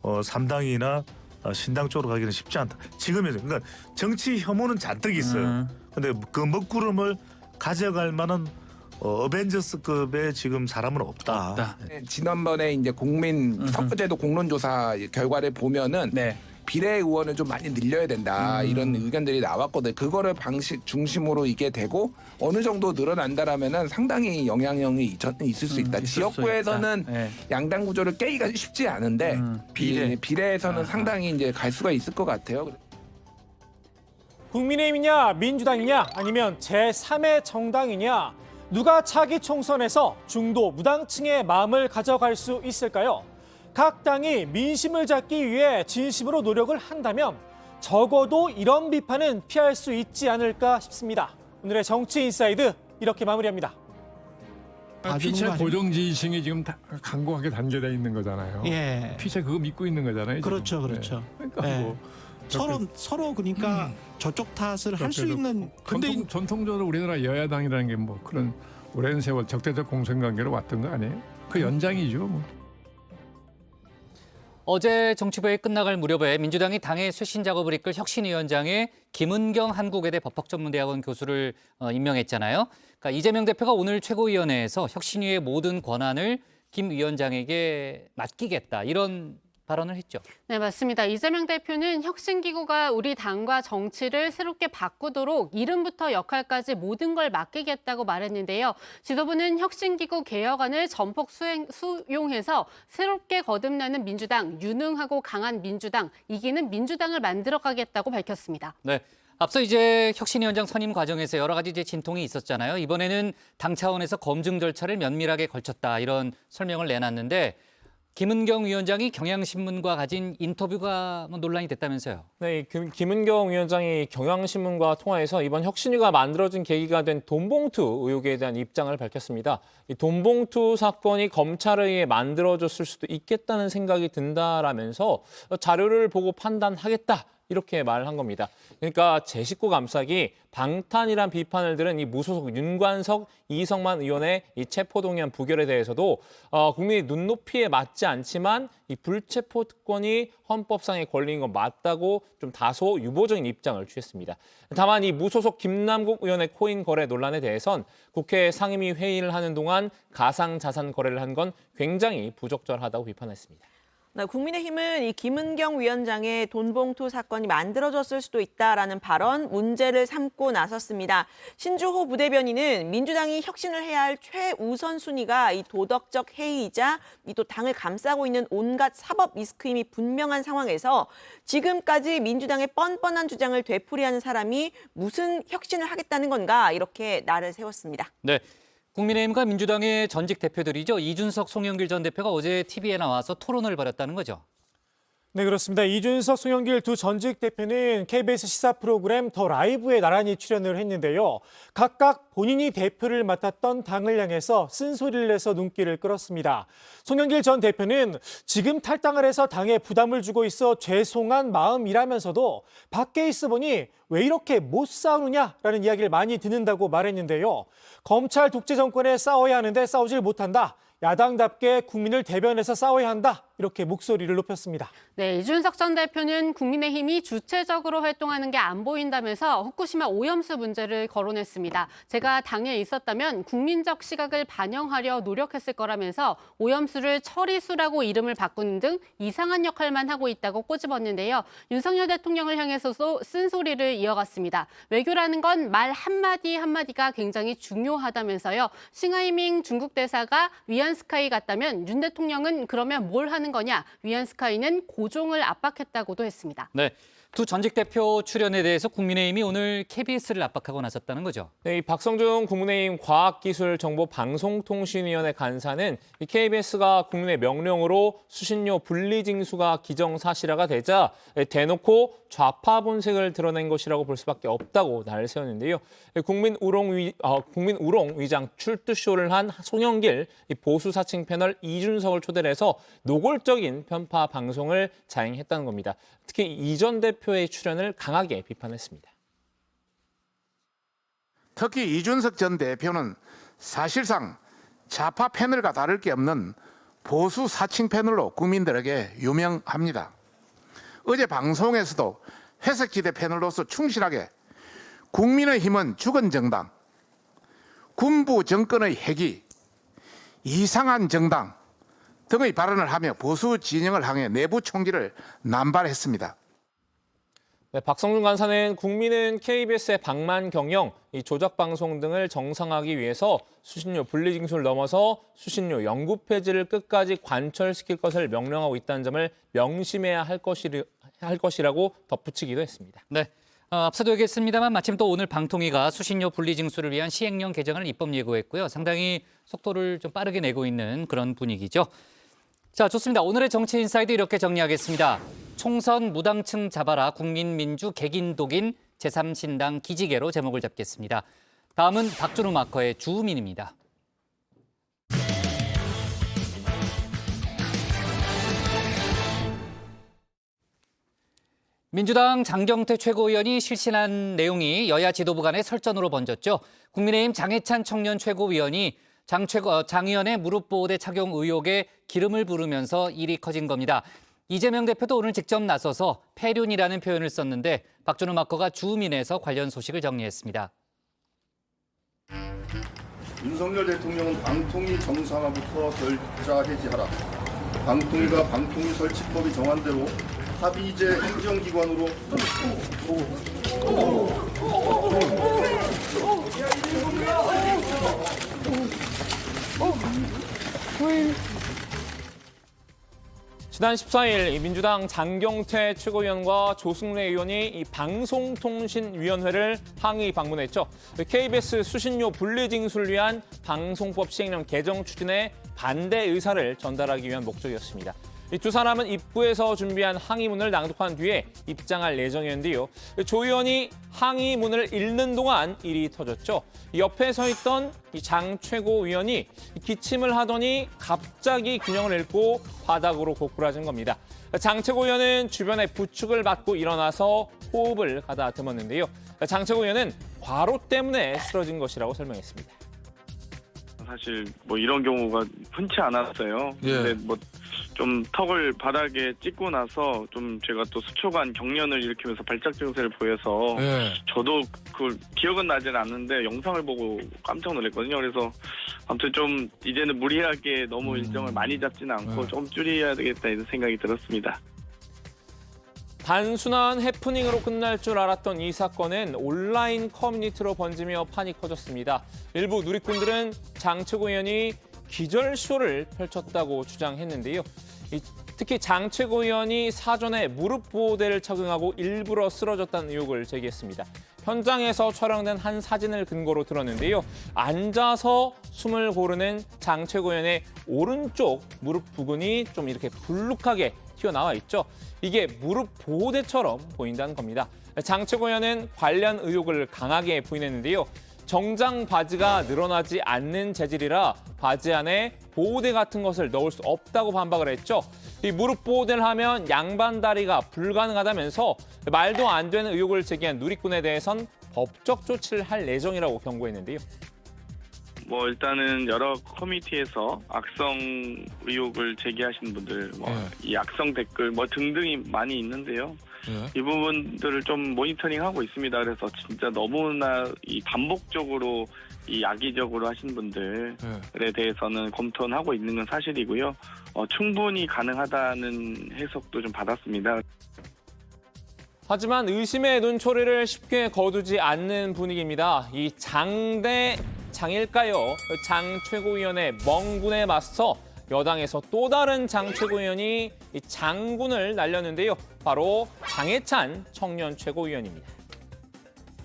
3당이나 신당 쪽으로 가기는 쉽지 않다. 지금에서 그러니까 정치 혐오는 잔뜩 있어요. 근데 그 먹구름을 가져갈 만한 어벤져스급의 지금 사람은 없다. 지난번에 이제 국민 선거제도 공론조사 결과를 보면은 비례 의원을 좀 많이 늘려야 된다 이런 의견들이 나왔거든요. 그거를 방식 중심으로 이게 되고 어느 정도 늘어난다라면은 상당히 영향력이 있을 수 있다. 지역구에서는 양당 구조를 깨기가 쉽지 않은데 비례에서는 상당히 이제 갈 수가 있을 것 같아요. 국민의힘이냐 민주당이냐 아니면 제3의 정당이냐 누가 차기 총선에서 중도 무당층의 마음을 가져갈 수 있을까요? 각 당이 민심을 잡기 위해 진심으로 노력을 한다면 적어도 이런 비판은 피할 수 있지 않을까 싶습니다. 오늘의 정치 인사이드 이렇게 마무리합니다. 피체 고정 지지층이 지금 강고하게 단계되어 있는 거잖아요. 예. 피체 그거 믿고 있는 거잖아요. 그렇죠, 지금. 그렇죠. 네. 그러니까 예. 뭐 서로 그러니까 저쪽 탓을 할 수 있는. 근데 전통적으로 우리나라 여야당이라는 게 뭐 그런 오랜 세월 적대적 공생관계로 왔던 거 아니에요? 그 연장이죠. 뭐. 어제 정치부회 끝나갈 무렵에 민주당이 당의 쇄신 작업을 이끌 혁신위원장에 김은경 한국외대 법학전문대학원 교수를 임명했잖아요. 그러니까 이재명 대표가 오늘 최고위원회에서 혁신위의 모든 권한을 김 위원장에게 맡기겠다 이런 발언을 했죠. 네, 맞습니다. 이재명 대표는 혁신기구가 우리 당과 정치를 새롭게 바꾸도록 이름부터 역할까지 모든 걸 맡기겠다고 말했는데요. 지도부는 혁신기구 개혁안을 전폭 수용해서 새롭게 거듭나는 민주당, 유능하고 강한 민주당, 이기는 민주당을 만들어가겠다고 밝혔습니다. 네. 앞서 이제 혁신위원장 선임 과정에서 여러 가지 이제 진통이 있었잖아요. 이번에는 당 차원에서 검증 절차를 면밀하게 걸쳤다 이런 설명을 내놨는데 김은경 위원장이 경향신문과 가진 인터뷰가 논란이 됐다면서요. 네, 김은경 위원장이 경향신문과 통화해서 이번 혁신위가 만들어진 계기가 된 돈봉투 의혹에 대한 입장을 밝혔습니다. 이 돈봉투 사건이 검찰에 의해 만들어졌을 수도 있겠다는 생각이 든다라면서 자료를 보고 판단하겠다. 이렇게 말을 한 겁니다. 그러니까 제 식구 감싸기, 방탄이란 비판을 들은 이 무소속 윤관석, 이성만 의원의 이 체포동의안 부결에 대해서도 국민의 눈높이에 맞지 않지만 이 불체포 특권이 헌법상의 권리인 건 맞다고 좀 다소 유보적인 입장을 취했습니다. 다만 이 무소속 김남국 의원의 코인 거래 논란에 대해선 국회 상임위 회의를 하는 동안 가상자산 거래를 한 건 굉장히 부적절하다고 비판했습니다. 네, 국민의힘은 이 김은경 위원장의 돈봉투 사건이 만들어졌을 수도 있다라는 발언, 문제를 삼고 나섰습니다. 신주호 부대변인은 민주당이 혁신을 해야 할 최우선 순위가 이 도덕적 해이이자 이 또 당을 감싸고 있는 온갖 사법 리스크임이 분명한 상황에서 지금까지 민주당의 뻔뻔한 주장을 되풀이하는 사람이 무슨 혁신을 하겠다는 건가 이렇게 날을 세웠습니다. 네. 국민의힘과 민주당의 전직 대표들이죠. 이준석, 송영길 전 대표가 어제 TV에 나와서 토론을 벌였다는 거죠. 네, 그렇습니다. 이준석, 송영길 두 전직 대표는 KBS 시사 프로그램 더 라이브에 나란히 출연을 했는데요. 각각 본인이 대표를 맡았던 당을 향해서 쓴소리를 내서 눈길을 끌었습니다. 송영길 전 대표는 지금 탈당을 해서 당에 부담을 주고 있어 죄송한 마음이라면서도 밖에 있어 보니 왜 이렇게 못 싸우느냐라는 이야기를 많이 듣는다고 말했는데요. 검찰 독재 정권에 싸워야 하는데 싸우질 못한다. 야당답게 국민을 대변해서 싸워야 한다. 이렇게 목소리를 높였습니다. 네, 이준석 전 대표는 국민의힘이 주체적으로 활동하는 게 안 보인다면서 후쿠시마 오염수 문제를 거론했습니다. 제가 당에 있었다면 국민적 시각을 반영하려 노력했을 거라면서 오염수를 처리수라고 이름을 바꾸는 등 이상한 역할만 하고 있다고 꼬집었는데요. 윤석열 대통령을 향해서도 쓴소리를 이어갔습니다. 외교라는 건 말 한마디 한마디가 굉장히 중요하다면서요. 싱하이밍 중국 대사가 위안스카이 같다면 윤 대통령은 그러면 뭘 하는 거냐? 위안스카이는 고종을 압박했다고도 했습니다. 네. 두 전직 대표 출연에 대해서 국민의힘이 오늘 KBS를 압박하고 나섰다는 거죠. 네, 이 박성중 국민의힘 과학기술정보방송통신위원회 간사는 이 KBS가 국민의 명령으로 수신료 분리징수가 기정사실화가 되자 대놓고 좌파 본색을 드러낸 것이라고 볼 수밖에 없다고 날을 세웠는데요. 국민우롱 위장 출두쇼를 한 송영길 보수 사칭 패널 이준석을 초대를 해서 노골적인 편파 방송을 자행했다는 겁니다. 특히 이 전 대표의 출연을 강하게 비판했습니다. 특히 이준석 전 대표는 사실상 좌파 패널과 다를 게 없는 보수 사칭 패널로 국민들에게 유명합니다. 어제 방송에서도 회색지대 패널로서 충실하게 국민의힘은 죽은 정당, 군부 정권의 핵이 이상한 정당 등의 발언을 하며 보수 진영을 향해 내부 총질을 남발했습니다. 네, 박성준 간사는 국민은 KBS의 방만 경영, 이 조작 방송 등을 정상화하기 위해서 수신료 분리징수를 넘어서 수신료 영구 폐지를 끝까지 관철시킬 것을 명령하고 있다는 점을 명심해야 할 것이라고 덧붙이기도 했습니다. 네. 앞서도 얘기했습니다만 마침 또 오늘 방통위가 수신료 분리징수를 위한 시행령 개정안을 입법 예고했고요. 상당히 속도를 좀 빠르게 내고 있는 그런 분위기죠. 자, 좋습니다. 오늘의 정치 인사이드 이렇게 정리하겠습니다. 총선 무당층 잡아라 국민민주 개긴독인 제3신당 기지개로 제목을 잡겠습니다. 다음은 박준우 마커의 주민입니다. 민주당 장경태 최고위원이 실신한 내용이 여야 지도부 간의 설전으로 번졌죠. 국민의힘 장해찬 청년 최고위원이 장 의원의 무릎 보호대 착용 의혹에 기름을 부르면서 일이 커진 겁니다. 이재명 대표도 오늘 직접 나서서 폐륜이라는 표현을 썼는데 박준우 마커가 주민에서 관련 소식을 정리했습니다. 윤석열 대통령은 방통위 정상화부터 결자 해지하라. 방통위가 방통위 설치법이 정한 대로 합의제 행정기관으로 지난 14일 민주당 장경태 최고위원과 조승래 의원이 이 방송통신위원회를 항의 방문했죠. KBS 수신료 분리징수를 위한 방송법 시행령 개정 추진에 반대 의사를 전달하기 위한 목적이었습니다. 이 두 사람은 입구에서 준비한 항의문을 낭독한 뒤에 입장할 예정이었는데요. 조 의원이 항의문을 읽는 동안 일이 터졌죠. 옆에 서 있던 이 장 최고위원이 기침을 하더니 갑자기 균형을 잃고 바닥으로 고꾸라진 겁니다. 장 최고위원은 주변의 부축을 받고 일어나서 호흡을 가다듬었는데요. 장 최고위원은 과로 때문에 쓰러진 것이라고 설명했습니다. 사실 뭐 이런 경우가 흔치 않았어요. 근데 뭐 좀 턱을 바닥에 찍고 나서 좀 제가 또 수초간 경련을 일으키면서 발작 증세를 보여서 저도 그 기억은 나진 않는데 영상을 보고 깜짝 놀랐거든요. 그래서 아무튼 좀 이제는 무리하게 너무 일정을 많이 잡지는 않고 좀 줄여야 되겠다 이런 생각이 들었습니다. 단순한 해프닝으로 끝날 줄 알았던 이 사건은 온라인 커뮤니티로 번지며 판이 커졌습니다. 일부 누리꾼들은 장 최고위원이 기절쇼를 펼쳤다고 주장했는데요. 특히 장 최고위원이 사전에 무릎 보호대를 착용하고 일부러 쓰러졌다는 의혹을 제기했습니다. 현장에서 촬영된 한 사진을 근거로 들었는데요. 앉아서 숨을 고르는 장 최고위원의 오른쪽 무릎 부근이 좀 이렇게 불룩하게 튀어나와 있죠. 이게 무릎 보호대처럼 보인다는 겁니다. 장 최고위원은 관련 의혹을 강하게 부인했는데요. 정장 바지가 늘어나지 않는 재질이라 바지 안에 보호대 같은 것을 넣을 수 없다고 반박을 했죠. 이 무릎 보호대를 하면 양반 다리가 불가능하다면서 말도 안 되는 의혹을 제기한 누리꾼에 대해선 법적 조치를 할 예정이라고 경고했는데요. 뭐 일단은 여러 커뮤니티에서 악성 의혹을 제기하시는 분들, 이 악성 댓글 뭐 등등이 많이 있는데요. 이 부분들을 좀 모니터링하고 있습니다. 그래서 진짜 너무나 이 반복적으로 이 악의적으로 하신 분들에 대해서는 검토는 하고 있는 건 사실이고요. 충분히 가능하다는 해석도 좀 받았습니다. 하지만 의심의 눈초리를 쉽게 거두지 않는 분위기입니다. 이 장대 장일까요? 장 최고위원의 멍군에 맞서 여당에서 또 다른 장 최고위원이 이 장군을 날렸는데요. 바로 장해찬 청년 최고위원입니다.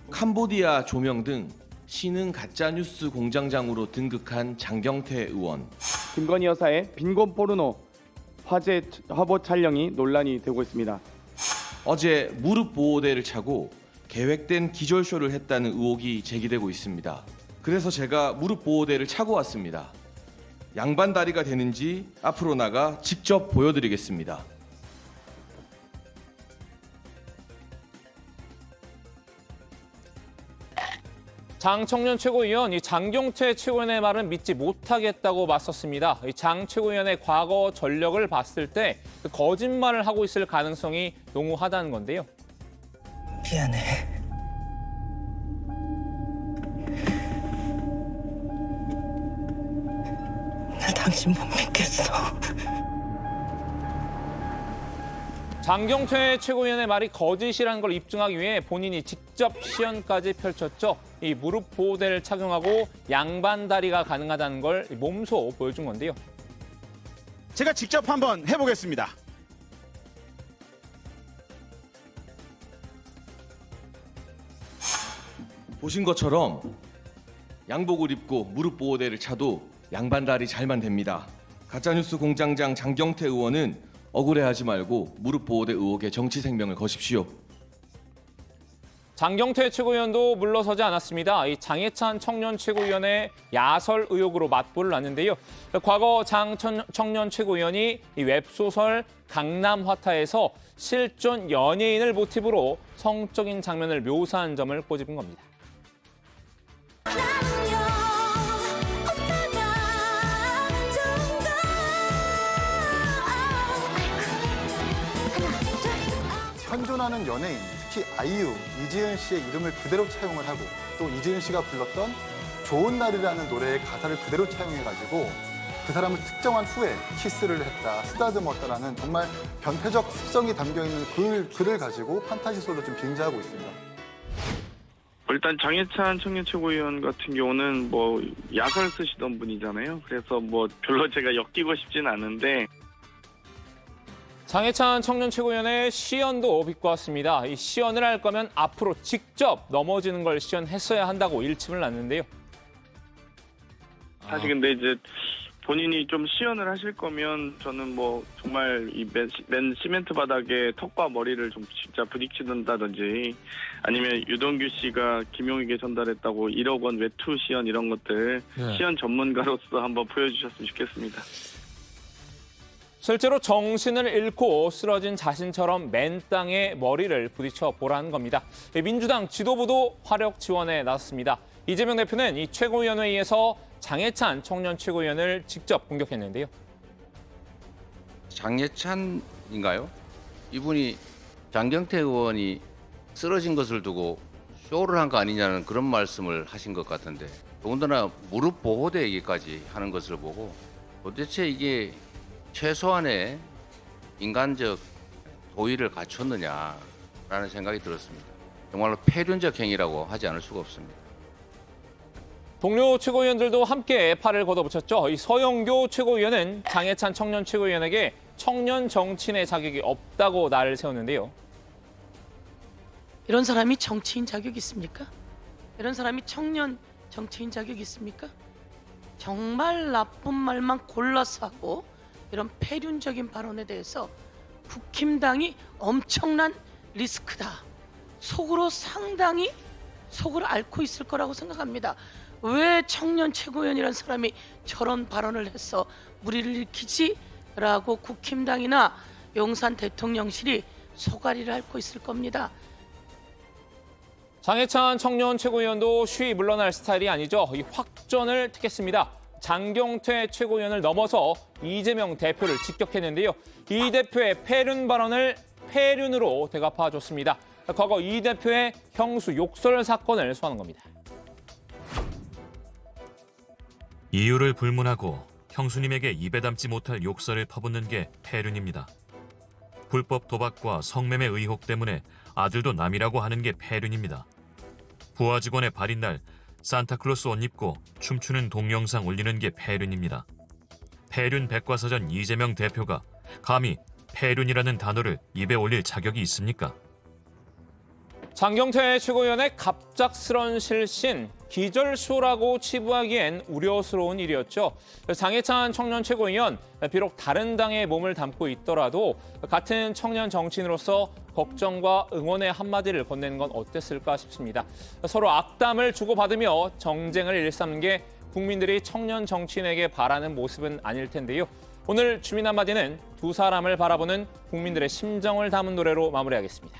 캄보디아 조명 등 신흥 가짜뉴스 공장장으로 등극한 장경태 의원. 김건희 여사의 빈곤 포르노 화제 화보 촬영이 논란이 되고 있습니다. 어제 무릎 보호대를 차고 계획된 기절쇼를 했다는 의혹이 제기되고 있습니다. 그래서 제가 무릎 보호대를 차고 왔습니다. 양반 다리가 되는지 앞으로 나가 직접 보여드리겠습니다. 장 청년 최고위원, 이 장경태 최고위원의 말은 믿지 못하겠다고 맞섰습니다. 이 장 최고위원의 과거 전력을 봤을 때 거짓말을 하고 있을 가능성이 농후하다는 건데요. 미안해. 나 당신 못 믿겠어. 장경태 최고위원의 말이 거짓이라는 걸 입증하기 위해 본인이 직접 시연까지 펼쳤죠. 이 무릎 보호대를 착용하고 양반 다리가 가능하다는 걸 몸소 보여준 건데요. 제가 직접 한번 해보겠습니다. 보신 것처럼 양복을 입고 무릎 보호대를 차도 양반 다리 잘만 됩니다. 가짜뉴스 공장장 장경태 의원은 억울해하지 말고 무릎 보호대 의혹에 정치 생명을 거십시오. 장경태 최고위원도 물러서지 않았습니다. 이 장해찬 청년 최고위원의 야설 의혹으로 맞불을 놨는데요. 과거 장 청년 최고위원이 이 웹소설 강남화타에서 실존 연예인을 모티브로 성적인 장면을 묘사한 점을 꼬집은 겁니다. 현존하는 연예인, 특히 아이유, 이지은 씨의 이름을 그대로 차용을 하고 또 이지은 씨가 불렀던 좋은 날이라는 노래의 가사를 그대로 차용해가지고 그 사람을 특정한 후에 키스를 했다, 쓰다듬었다라는 정말 변태적 습성이 담겨있는 글을 가지고 판타지소로 좀 빙자하고 있습니다. 일단 장해찬 청년 최고위원 같은 경우는 뭐 야설 쓰시던 분이잖아요. 그래서 뭐 별로 제가 엮이고 싶진 않은데 장해찬 청년 최고위원의 시연도 비꼬았습니다. 이 시연을 할 거면 앞으로 직접 넘어지는 걸 시연했어야 한다고 일침을 놨는데요. 사실 근데 이제 본인이 좀 시연을 하실 거면 저는 뭐 정말 이 맨 시멘트 바닥에 턱과 머리를 좀 진짜 부딪히는다든지 아니면 유동규 씨가 김용익에 전달했다고 1억 원 외투 시연 이런 것들 시연 전문가로서 한번 보여주셨으면 좋겠습니다. 실제로 정신을 잃고 쓰러진 자신처럼 맨 땅에 머리를 부딪혀 보라는 겁니다. 민주당 지도부도 화력 지원에 나섰습니다. 이재명 대표는 이 최고위원회의에서 장해찬 청년 최고위원을 직접 공격했는데요. 장해찬인가요? 이분이 장경태 의원이 쓰러진 것을 두고 쇼를 한 거 아니냐는 그런 말씀을 하신 것 같은데 더군다나 무릎 보호대 얘기까지 하는 것을 보고 도대체 이게 최소한의 인간적 도의를 갖췄느냐라는 생각이 들었습니다. 정말로 폐륜적 행위라고 하지 않을 수가 없습니다. 동료 최고위원들도 함께 팔을 걷어붙였죠. 이 서영교 최고위원은 장해찬 청년 최고위원에게 청년 정치인의 자격이 없다고 날을 세웠는데요. 이런 사람이 정치인 자격이 있습니까? 이런 사람이 청년 정치인 자격이 있습니까? 정말 나쁜 말만 골라서 하고 이런 폐륜적인 발언에 대해서 국힘당이 엄청난 리스크다. 속으로 상당히 속을 앓고 있을 거라고 생각합니다. 왜 청년 최고위원이라는 사람이 저런 발언을 해서 무리를 일으키지? 라고 국힘당이나 용산 대통령실이 소가리를 앓고 있을 겁니다. 장해찬 청년 최고위원도 쉬이 물러날 스타일이 아니죠. 이 확전을 택했습니다. 장경태 최고위원을 넘어서 이재명 대표를 직격했는데요. 이 대표의 폐륜 발언을 폐륜으로 대갚아줬습니다. 과거 이 대표의 형수 욕설 사건을 소환한 겁니다. 이유를 불문하고 형수님에게 입에 담지 못할 욕설을 퍼붓는 게 폐륜입니다. 불법 도박과 성매매 의혹 때문에 아들도 남이라고 하는 게 폐륜입니다. 부하 직원의 발인 날 산타클로스 옷 입고 춤추는 동영상 올리는 게 폐륜입니다. 폐륜 백과사전 이재명 대표가 감히 폐륜이라는 단어를 입에 올릴 자격이 있습니까? 장경태 최고위원의 갑작스런 실신, 기절쇼라고 치부하기엔 우려스러운 일이었죠. 장해찬 청년 최고위원, 비록 다른 당에 몸을 담고 있더라도 같은 청년 정치인으로서 걱정과 응원의 한마디를 건네는 건 어땠을까 싶습니다. 서로 악담을 주고받으며 정쟁을 일삼는 게 국민들이 청년 정치인에게 바라는 모습은 아닐 텐데요. 오늘 주민 한마디는 두 사람을 바라보는 국민들의 심정을 담은 노래로 마무리하겠습니다.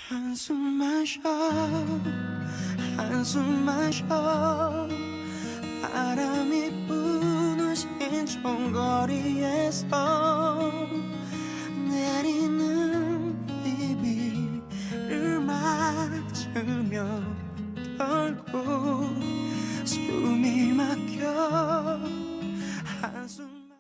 한숨만 쉬어 한숨만 쉬어 바람이 부는 신촌거리에서 내리는 비비를 맞으며 결국 숨이 막혀 한숨만.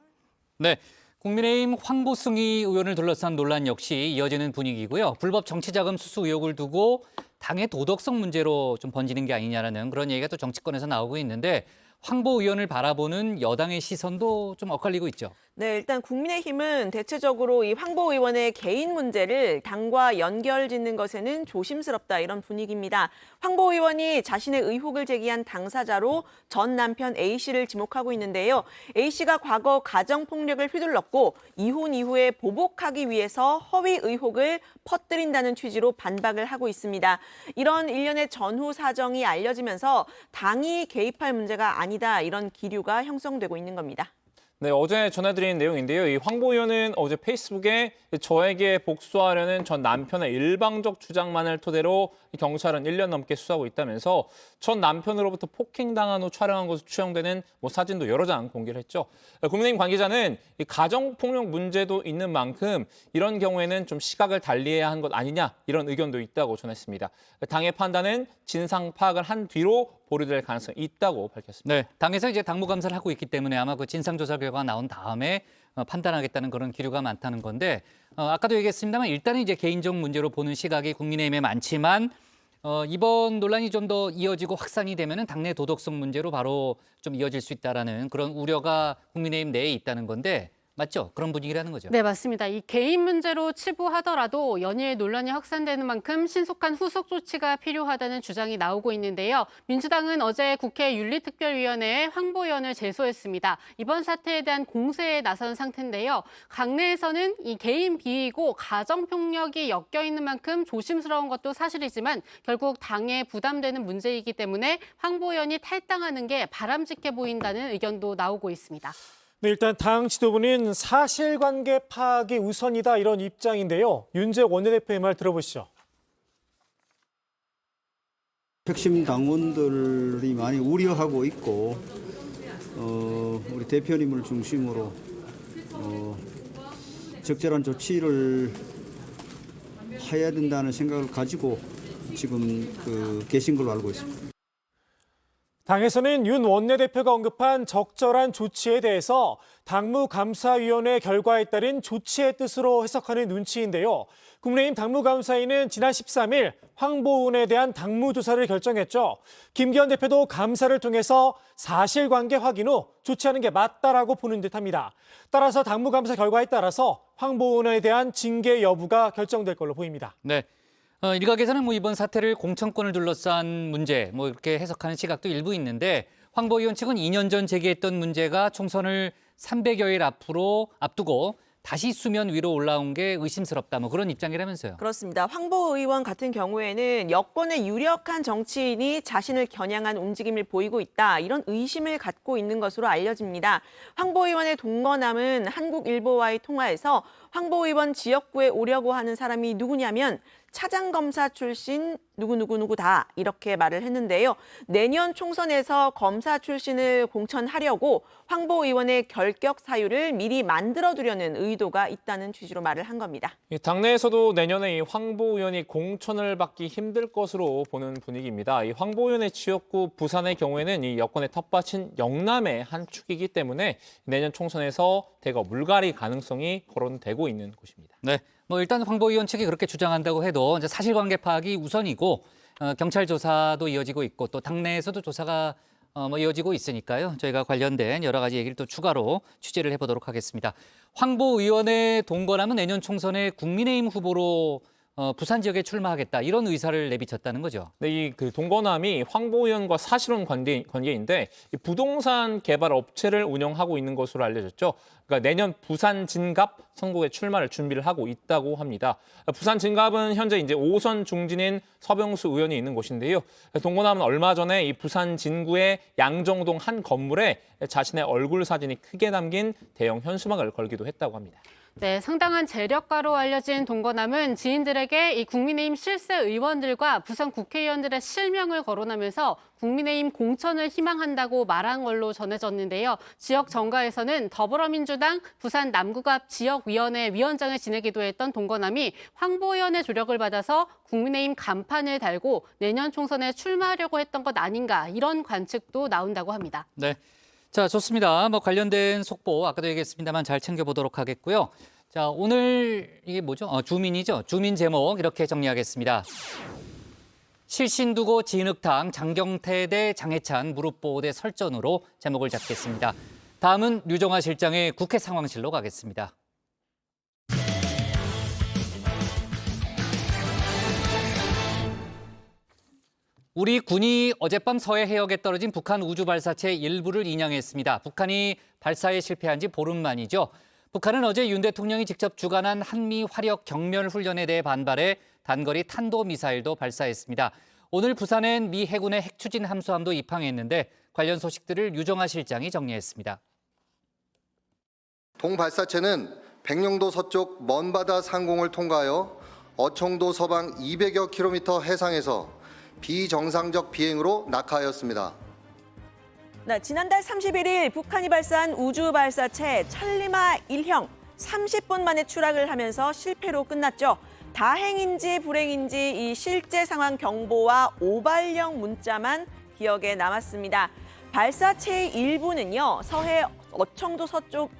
네. 국민의힘 황보승희 의원을 둘러싼 논란 역시 이어지는 분위기고요. 불법 정치자금 수수 의혹을 두고 당의 도덕성 문제로 좀 번지는 게 아니냐라는 그런 얘기가 또 정치권에서 나오고 있는데 황보 의원을 바라보는 여당의 시선도 좀 엇갈리고 있죠. 네, 일단 국민의힘은 대체적으로 이 황보 의원의 개인 문제를 당과 연결짓는 것에는 조심스럽다 이런 분위기입니다. 황보 의원이 자신의 의혹을 제기한 당사자로 전 남편 A씨를 지목하고 있는데요. A씨가 과거 가정폭력을 휘둘렀고 이혼 이후에 보복하기 위해서 허위 의혹을 퍼뜨린다는 취지로 반박을 하고 있습니다. 이런 일련의 전후 사정이 알려지면서 당이 개입할 문제가 아니다 이런 기류가 형성되고 있는 겁니다. 네, 어제 전해드린 내용인데요. 이 황보 의원은 어제 페이스북에 저에게 복수하려는 전 남편의 일방적 주장만을 토대로 경찰은 1년 넘게 수사하고 있다면서 전 남편으로부터 폭행당한 후 촬영한 것으로 추정되는 사진도 여러 장 공개를 했죠. 국민의힘 관계자는 이 가정폭력 문제도 있는 만큼 이런 경우에는 좀 시각을 달리해야 한 것 아니냐 이런 의견도 있다고 전했습니다. 당의 판단은 진상 파악을 한 뒤로 보류될 가능성이 있다고 밝혔습니다. 네, 당에서 이제 당무 감사를 하고 있기 때문에 아마 그 진상조사 결과가 나온 다음에 판단하겠다는 그런 기류가 많다는 건데 아까도 얘기했습니다만 일단은 이제 개인적 문제로 보는 시각이 국민의힘에 많지만 이번 논란이 좀 더 이어지고 확산이 되면은 당내 도덕성 문제로 바로 좀 이어질 수 있다라는 그런 우려가 국민의힘 내에 있다는 건데 맞죠? 그런 분위기라는 거죠. 네, 맞습니다. 이 개인 문제로 치부하더라도 연일 논란이 확산되는 만큼 신속한 후속 조치가 필요하다는 주장이 나오고 있는데요. 민주당은 어제 국회 윤리특별위원회에 황보 의원을 제소했습니다. 이번 사태에 대한 공세에 나선 상태인데요. 당내에서는 이 개인 비위고 가정폭력이 엮여 있는 만큼 조심스러운 것도 사실이지만 결국 당에 부담되는 문제이기 때문에 황보 의원이 탈당하는 게 바람직해 보인다는 의견도 나오고 있습니다. 네, 일단 당 지도부는 사실관계 파악이 우선이다 이런 입장인데요. 윤재욱 원내대표의 말 들어보시죠. 핵심 당원들이 많이 우려하고 있고 우리 대표님을 중심으로 적절한 조치를 해야 된다는 생각을 가지고 지금 계신 걸로 알고 있습니다. 당에서는 윤 원내대표가 언급한 적절한 조치에 대해서 당무감사위원회 결과에 따른 조치의 뜻으로 해석하는 눈치인데요. 국민의힘 당무감사위는 지난 13일 황보 의원에 대한 당무조사를 결정했죠. 김기현 대표도 감사를 통해서 사실관계 확인 후 조치하는 게 맞다라고 보는 듯합니다. 따라서 당무감사 결과에 따라서 황보 의원에 대한 징계 여부가 결정될 걸로 보입니다. 네. 일각에서는 이번 사태를 공천권을 둘러싼 문제 이렇게 해석하는 시각도 일부 있는데 황보 의원 측은 2년 전 제기했던 문제가 총선을 300여일 앞두고 다시 수면 위로 올라온 게 의심스럽다 그런 입장이라면서요. 그렇습니다. 황보 의원 같은 경우에는 여권의 유력한 정치인이 자신을 겨냥한 움직임을 보이고 있다. 이런 의심을 갖고 있는 것으로 알려집니다. 황보 의원의 동거남은 한국일보와의 통화에서 황보 의원 지역구에 오려고 하는 사람이 누구냐면 차장검사 출신 누구누구누구다 이렇게 말을 했는데요. 내년 총선에서 검사 출신을 공천하려고 황보 의원의 결격 사유를 미리 만들어두려는 의도가 있다는 취지로 말을 한 겁니다. 당내에서도 내년에 이 황보 의원이 공천을 받기 힘들 것으로 보는 분위기입니다. 이 황보 의원의 지역구 부산의 경우에는 이 여권의 텃밭인 영남의 한 축이기 때문에 내년 총선에서 대거 물갈이 가능성이 거론되고 있는 곳입니다. 네. 일단 황보 의원 측이 그렇게 주장한다고 해도 이제 사실관계 파악이 우선이고 경찰 조사도 이어지고 있고 또 당내에서도 조사가 이어지고 있으니까요. 저희가 관련된 여러 가지 얘기를 또 추가로 취재를 해보도록 하겠습니다. 황보 의원의 동거남은 내년 총선에 국민의힘 후보로 부산 지역에 출마하겠다 이런 의사를 내비쳤다는 거죠. 네, 이 동거남이 황보 의원과 사실혼 관계인데 이 부동산 개발 업체를 운영하고 있는 것으로 알려졌죠. 그러니까 내년 부산 진갑 선거에 출마를 준비를 하고 있다고 합니다. 부산 진갑은 현재 이제 5선 중진인 서병수 의원이 있는 곳인데요. 동거남은 얼마 전에 이 부산 진구의 양정동 한 건물에 자신의 얼굴 사진이 크게 담긴 대형 현수막을 걸기도 했다고 합니다. 네, 상당한 재력가로 알려진 동거남은 지인들에게 이 국민의힘 실세 의원들과 부산 국회의원들의 실명을 거론하면서 국민의힘 공천을 희망한다고 말한 걸로 전해졌는데요. 지역 정가에서는 더불어민주당 부산 남구갑 지역위원회 위원장을 지내기도 했던 동거남이 황보 의원의 조력을 받아서 국민의힘 간판을 달고 내년 총선에 출마하려고 했던 것 아닌가 이런 관측도 나온다고 합니다. 네. 자, 좋습니다. 관련된 속보 아까도 얘기했습니다만 잘 챙겨보도록 하겠고요. 자, 오늘 이게 뭐죠? 주민이죠. 주민 제목 이렇게 정리하겠습니다. 실신 두고 진흙탕 장경태 대 장해찬 무릎보호대 설전으로 제목을 잡겠습니다. 다음은 류정화 실장의 국회 상황실로 가겠습니다. 우리 군이 어젯밤 서해 해역에 떨어진 북한 우주 발사체 일부를 인양했습니다. 북한이 발사에 실패한 지 보름 만이죠. 북한은 어제 윤 대통령이 직접 주관한 한미 화력 경멸 훈련에 대해 반발해 단거리 탄도미사일도 발사했습니다. 오늘 부산엔 미 해군의 핵추진 함수함도 입항했는데 관련 소식들을 유정화 실장이 정리했습니다. 동발사체는 백령도 서쪽 먼바다 상공을 통과하여 어청도 서방 200여 킬로미터 해상에서 비정상적 비행으로 낙하하였습니다. 네, 지난달 31일 북한이 발사한 우주 발사체 천리마 1형 30분 만에 추락을 하면서 실패로 끝났죠. 다행인지 불행인지 이 실제 상황 경보와 오발령 문자만 기억에 남았습니다. 발사체의 일부는요, 서해 어청도 서쪽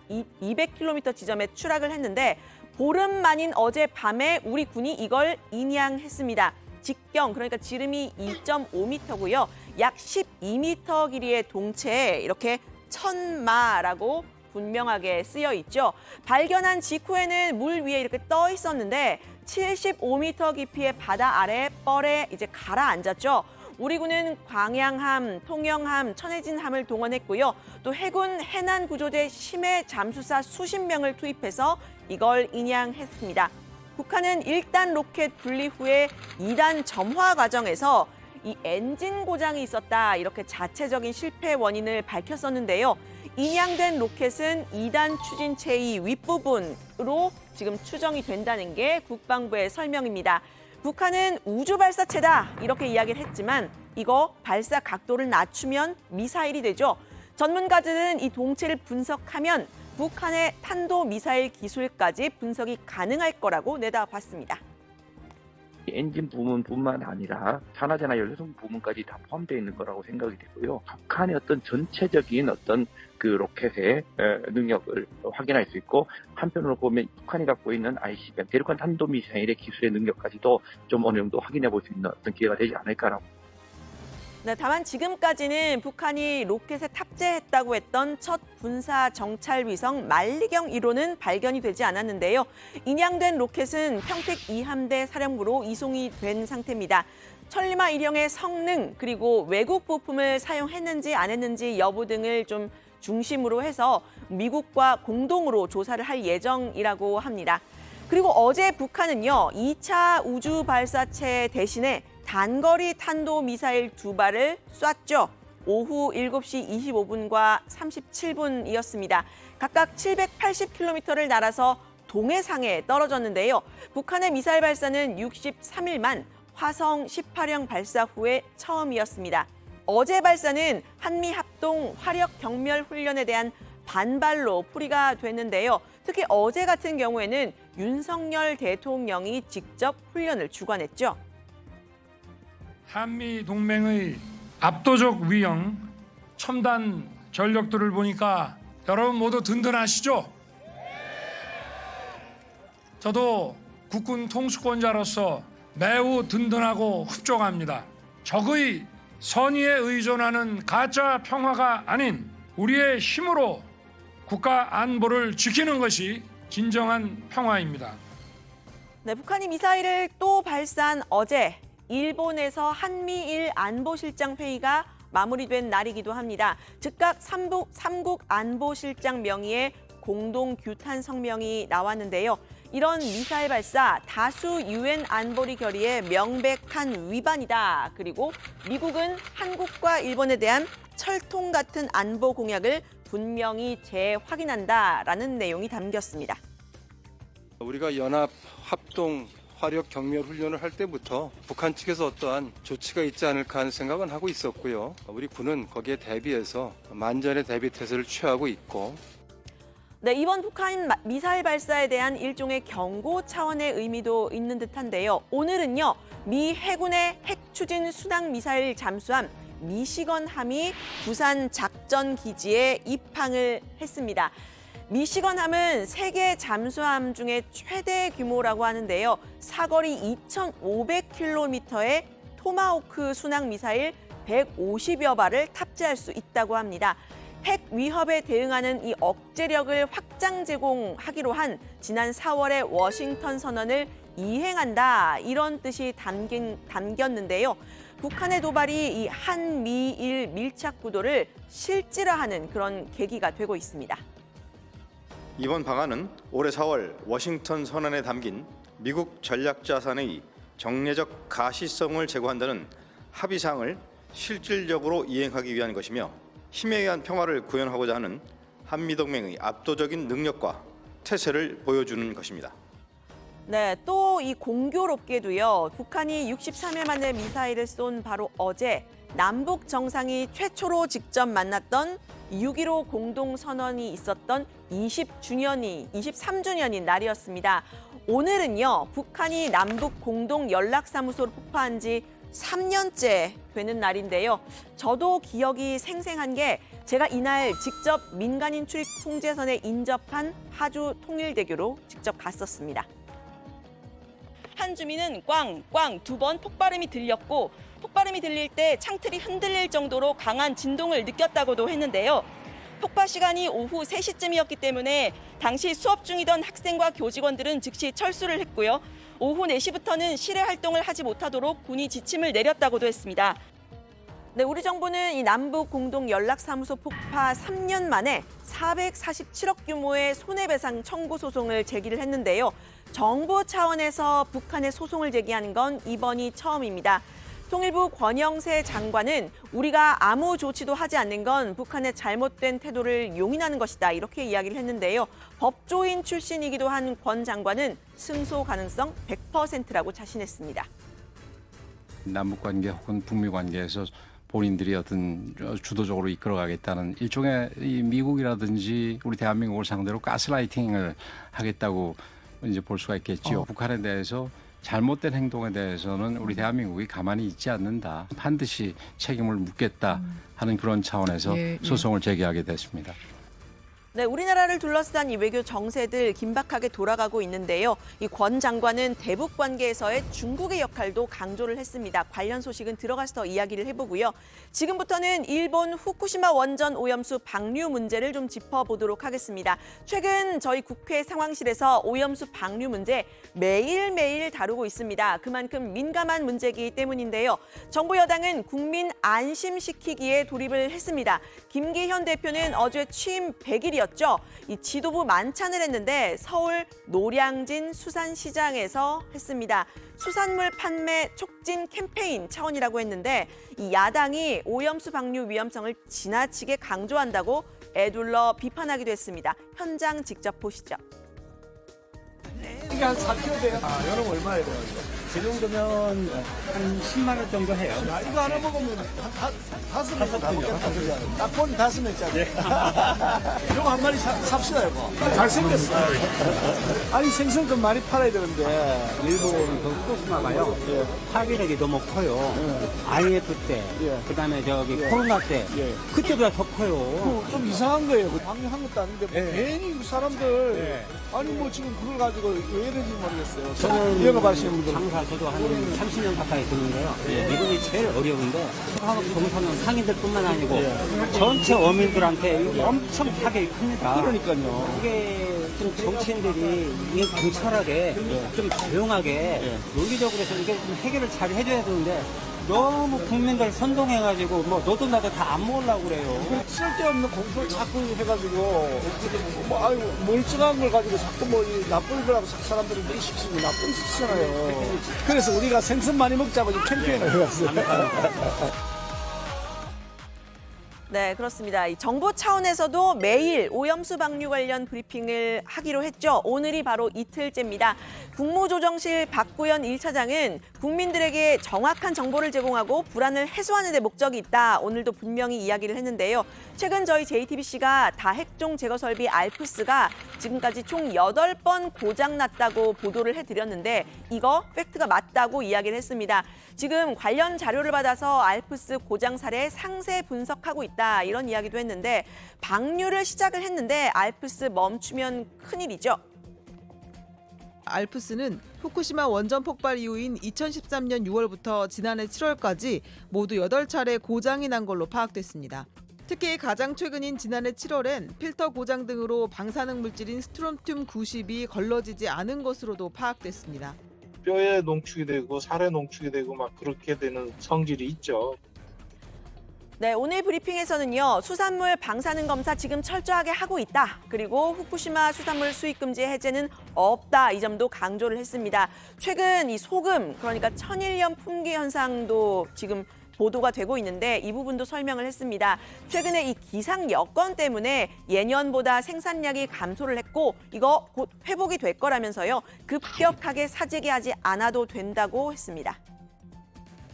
200km 지점에 추락을 했는데 보름 만인 어제 밤에 우리 군이 이걸 인양했습니다. 직경, 그러니까 지름이 2.5m고요. 약 12m 길이의 동체에 이렇게 천마라고 분명하게 쓰여 있죠. 발견한 직후에는 물 위에 이렇게 떠 있었는데 75m 깊이의 바다 아래 뻘에 이제 가라앉았죠. 우리 군은 광양함, 통영함, 천혜진함을 동원했고요. 또 해군 해난구조대 심해 잠수사 수십 명을 투입해서 이걸 인양했습니다. 북한은 1단 로켓 분리 후에 2단 점화 과정에서 이 엔진 고장이 있었다, 이렇게 자체적인 실패 원인을 밝혔었는데요. 인양된 로켓은 2단 추진체의 윗부분으로 지금 추정이 된다는 게 국방부의 설명입니다. 북한은 우주 발사체다 이렇게 이야기를 했지만 이거 발사 각도를 낮추면 미사일이 되죠. 전문가들은 이 동체를 분석하면 북한의 탄도미사일 기술까지 분석이 가능할 거라고 내다봤습니다. 엔진 부문뿐만 아니라 산화제나 연료성 부문까지 다 포함되어 있는 거라고 생각이 되고요. 북한의 어떤 전체적인 어떤 그 로켓의 능력을 확인할 수 있고, 한편으로 보면 북한이 갖고 있는 ICBM 대륙간 탄도미사일의 기술의 능력까지도 좀 어느 정도 확인해 볼 수 있는 어떤 기회가 되지 않을까라고. 네, 다만 지금까지는 북한이 로켓에 탑재했다고 했던 첫 군사 정찰 위성 만리경 1호는 발견이 되지 않았는데요. 인양된 로켓은 평택 2함대 사령부로 이송이 된 상태입니다. 천리마 1형의 성능 그리고 외국 부품을 사용했는지 안 했는지 여부 등을 좀 중심으로 해서 미국과 공동으로 조사를 할 예정이라고 합니다. 그리고 어제 북한은요, 2차 우주 발사체 대신에 단거리 탄도미사일 2발을 쐈죠. 오후 7시 25분과 37분이었습니다. 각각 780km를 날아서 동해상에 떨어졌는데요. 북한의 미사일 발사는 63일 만 화성 18형 발사 후에 처음이었습니다. 어제 발사는 한미 합동 화력 경멸 훈련에 대한 반발로 풀이가 됐는데요. 특히 어제 같은 경우에는 윤석열 대통령이 직접 훈련을 주관했죠. 한미 동맹의 압도적 위형, 첨단 전력들을 보니까 여러분 모두 든든하시죠? 저도 국군 통수권자로서 매우 든든하고 흡족합니다. 적의 선의에 의존하는 가짜 평화가 아닌 우리의 힘으로 국가 안보를 지키는 것이 진정한 평화입니다. 네, 북한이 미사일을 또 발사한 어제 일본에서 한미일 안보실장 회의가 마무리된 날이기도 합니다. 즉각 삼국 안보실장 명의의 공동 규탄 성명이 나왔는데요. 이런 미사일 발사 다수 유엔 안보리 결의의 명백한 위반이다. 그리고 미국은 한국과 일본에 대한 철통 같은 안보 공약을 분명히 재확인한다라는 내용이 담겼습니다. 우리가 연합 합동 화력 경멸 훈련을 할 때부터 북한 측에서 어떠한 조치가 있지 않을까 하는 생각은 하고 있었고요. 우리 군은 거기에 대비해서 만전의 대비 태세를 취하고 있고. 네, 이번 북한 미사일 발사에 대한 일종의 경고 차원의 의미도 있는 듯한데요. 오늘은요, 미 해군의 핵추진 순항 미사일 잠수함 미시건함이 부산 작전기지에 입항을 했습니다. 미시건함은 세계 잠수함 중에 최대 규모라고 하는데요. 사거리 2,500km의 토마호크 순항 미사일 150여 발을 탑재할 수 있다고 합니다. 핵 위협에 대응하는 이 억제력을 확장 제공하기로 한 지난 4월의 워싱턴 선언을 이행한다, 이런 뜻이 담겼는데요. 북한의 도발이 이 한미일 밀착 구도를 실질화하는 그런 계기가 되고 있습니다. 이번 방안은 올해 4월 워싱턴 선언에 담긴 미국 전략자산의 정례적 가시성을 제고한다는 합의사항을 실질적으로 이행하기 위한 것이며 힘에 의한 평화를 구현하고자 하는 한미동맹의 압도적인 능력과 태세를 보여주는 것입니다. 네, 또 이 공교롭게도요, 북한이 63일 만에 미사일을 쏜 바로 어제 남북 정상이 최초로 직접 만났던 6.15 공동선언이 있었던 23주년인 날이었습니다. 오늘은요, 북한이 남북 공동 연락사무소를 폭파한 지 3년째 되는 날인데요. 저도 기억이 생생한 게 제가 이날 직접 민간인 출입 통제선에 인접한 파주 통일대교로 직접 갔었습니다. 한 주민은 꽝꽝 2번 폭발음이 들렸고, 폭발음이 들릴 때 창틀이 흔들릴 정도로 강한 진동을 느꼈다고도 했는데요. 폭파 시간이 오후 3시쯤이었기 때문에 당시 수업 중이던 학생과 교직원들은 즉시 철수를 했고요. 오후 4시부터는 실외 활동을 하지 못하도록 군이 지침을 내렸다고도 했습니다. 네, 우리 정부는 이 남북 공동 연락사무소 폭파 3년 만에 447억 규모의 손해배상 청구 소송을 제기를 했는데요. 정부 차원에서 북한의 소송을 제기하는 건 이번이 처음입니다. 통일부 권영세 장관은 우리가 아무 조치도 하지 않는 건 북한의 잘못된 태도를 용인하는 것이다, 이렇게 이야기를 했는데요. 법조인 출신이기도 한 권 장관은 승소 가능성 100%라고 자신했습니다. 남북관계 혹은 북미관계에서 본인들이 어떤 주도적으로 이끌어가겠다는 일종의 이 미국이라든지 우리 대한민국을 상대로 가스라이팅을 하겠다고 이제 볼 수가 있겠죠. 북한에 대해서 잘못된 행동에 대해서는 우리 대한민국이 가만히 있지 않는다, 반드시 책임을 묻겠다 하는 그런 차원에서 소송을 제기하게 됐습니다. 네, 우리나라를 둘러싼 이 외교 정세들 긴박하게 돌아가고 있는데요. 이 권 장관은 대북 관계에서의 중국의 역할도 강조를 했습니다. 관련 소식은 들어가서 더 이야기를 해보고요. 지금부터는 일본 후쿠시마 원전 오염수 방류 문제를 좀 짚어보도록 하겠습니다. 최근 저희 국회 상황실에서 오염수 방류 문제 매일매일 다루고 있습니다. 그만큼 민감한 문제이기 때문인데요. 정부 여당은 국민 안심시키기에 돌입을 했습니다. 김기현 대표는 어제 취임 100일이었죠. 이 지도부 만찬을 했는데 서울 노량진 수산시장에서 했습니다. 수산물 판매 촉진 캠페인 차원이라고 했는데 이 야당이 오염수 방류 위험성을 지나치게 강조한다고 애둘러 비판하기도 했습니다. 현장 직접 보시죠. 이게 한 4kg 돼요. 아, 여름 얼마에 돼요? 그 정도면 한 10만 원 정도 해요. 이거 하나 먹으면 다섯 명 다 먹겠다. 딱 본 5명짜리. 이거 한 마리 삽시다, 이거. 잘생겼어. 아니, 생선금 많이 팔아야 되는데. 일본 그 후쿠시마가요. 파괴력이 너무 커요. IF 때, 그다음에 저기 코로나 때, 그때보다 더 커요. 좀 이상한 거예요. 방류한 것도 아닌데 괜히 사람들 아니 뭐 지금 그걸 가지고 왜 이런지 모르겠어요. 저는 위협하시는 분들. 장사 저도 한 30년 가까이 됐는데요. 이분이 제일 어려운데 수학업 종사는 상인들뿐만 아니고 전체 어민들한테 이게 엄청 타격이 큽니다. 그러니까요. 이게 좀 정치인들이 이게 경찰하게 좀 조용하게 논리적으로 해서 이게 좀 해결을 잘 해줘야 되는데 너무 국민들 선동해가지고 뭐 너도 나도 다 안 먹으려고 그래요. 쓸데없는 공포를 자꾸 해가지고 뭐 아이고 멀쩡한 걸 가지고 자꾸 뭐 나쁜 거라고 사람들이 인식시키고 나쁜 짓이잖아요. 그래서 우리가 생선 많이 먹자고 캠페인을 해왔어요. 네, 그렇습니다. 이 정부 차원에서도 매일 오염수 방류 관련 브리핑을 하기로 했죠. 오늘이 바로 이틀째입니다. 국무조정실 박구현 1차장은 국민들에게 정확한 정보를 제공하고 불안을 해소하는 데 목적이 있다, 오늘도 분명히 이야기를 했는데요. 최근 저희 JTBC가 다핵종 제거 설비 알프스가 지금까지 총 8번 고장났다고 보도를 해드렸는데 이거 팩트가 맞다고 이야기를 했습니다. 지금 관련 자료를 받아서 알프스 고장 사례 상세 분석하고 있다, 이런 이야기도 했는데 방류를 시작을 했는데 알프스 멈추면 큰일이죠. 알프스는 후쿠시마 원전 폭발 이후인 2013년 6월부터 지난해 7월까지 모두 8차례 고장이 난 걸로 파악됐습니다. 특히 가장 최근인 지난해 7월엔 필터 고장 등으로 방사능 물질인 스트론튬 90이 걸러지지 않은 것으로도 파악됐습니다. 뼈에 농축이 되고 살에 농축이 되고 막 그렇게 되는 성질이 있죠. 네, 오늘 브리핑에서는요. 수산물 방사능 검사 지금 철저하게 하고 있다. 그리고 후쿠시마 수산물 수입 금지 해제는 없다. 이 점도 강조를 했습니다. 최근 이 소금, 그러니까 천일염 품귀 현상도 지금 보도가 되고 있는데 이 부분도 설명을 했습니다. 최근에 이 기상 여건 때문에 예년보다 생산량이 감소를 했고 이거 곧 회복이 될 거라면서요. 급격하게 사재기하지 않아도 된다고 했습니다.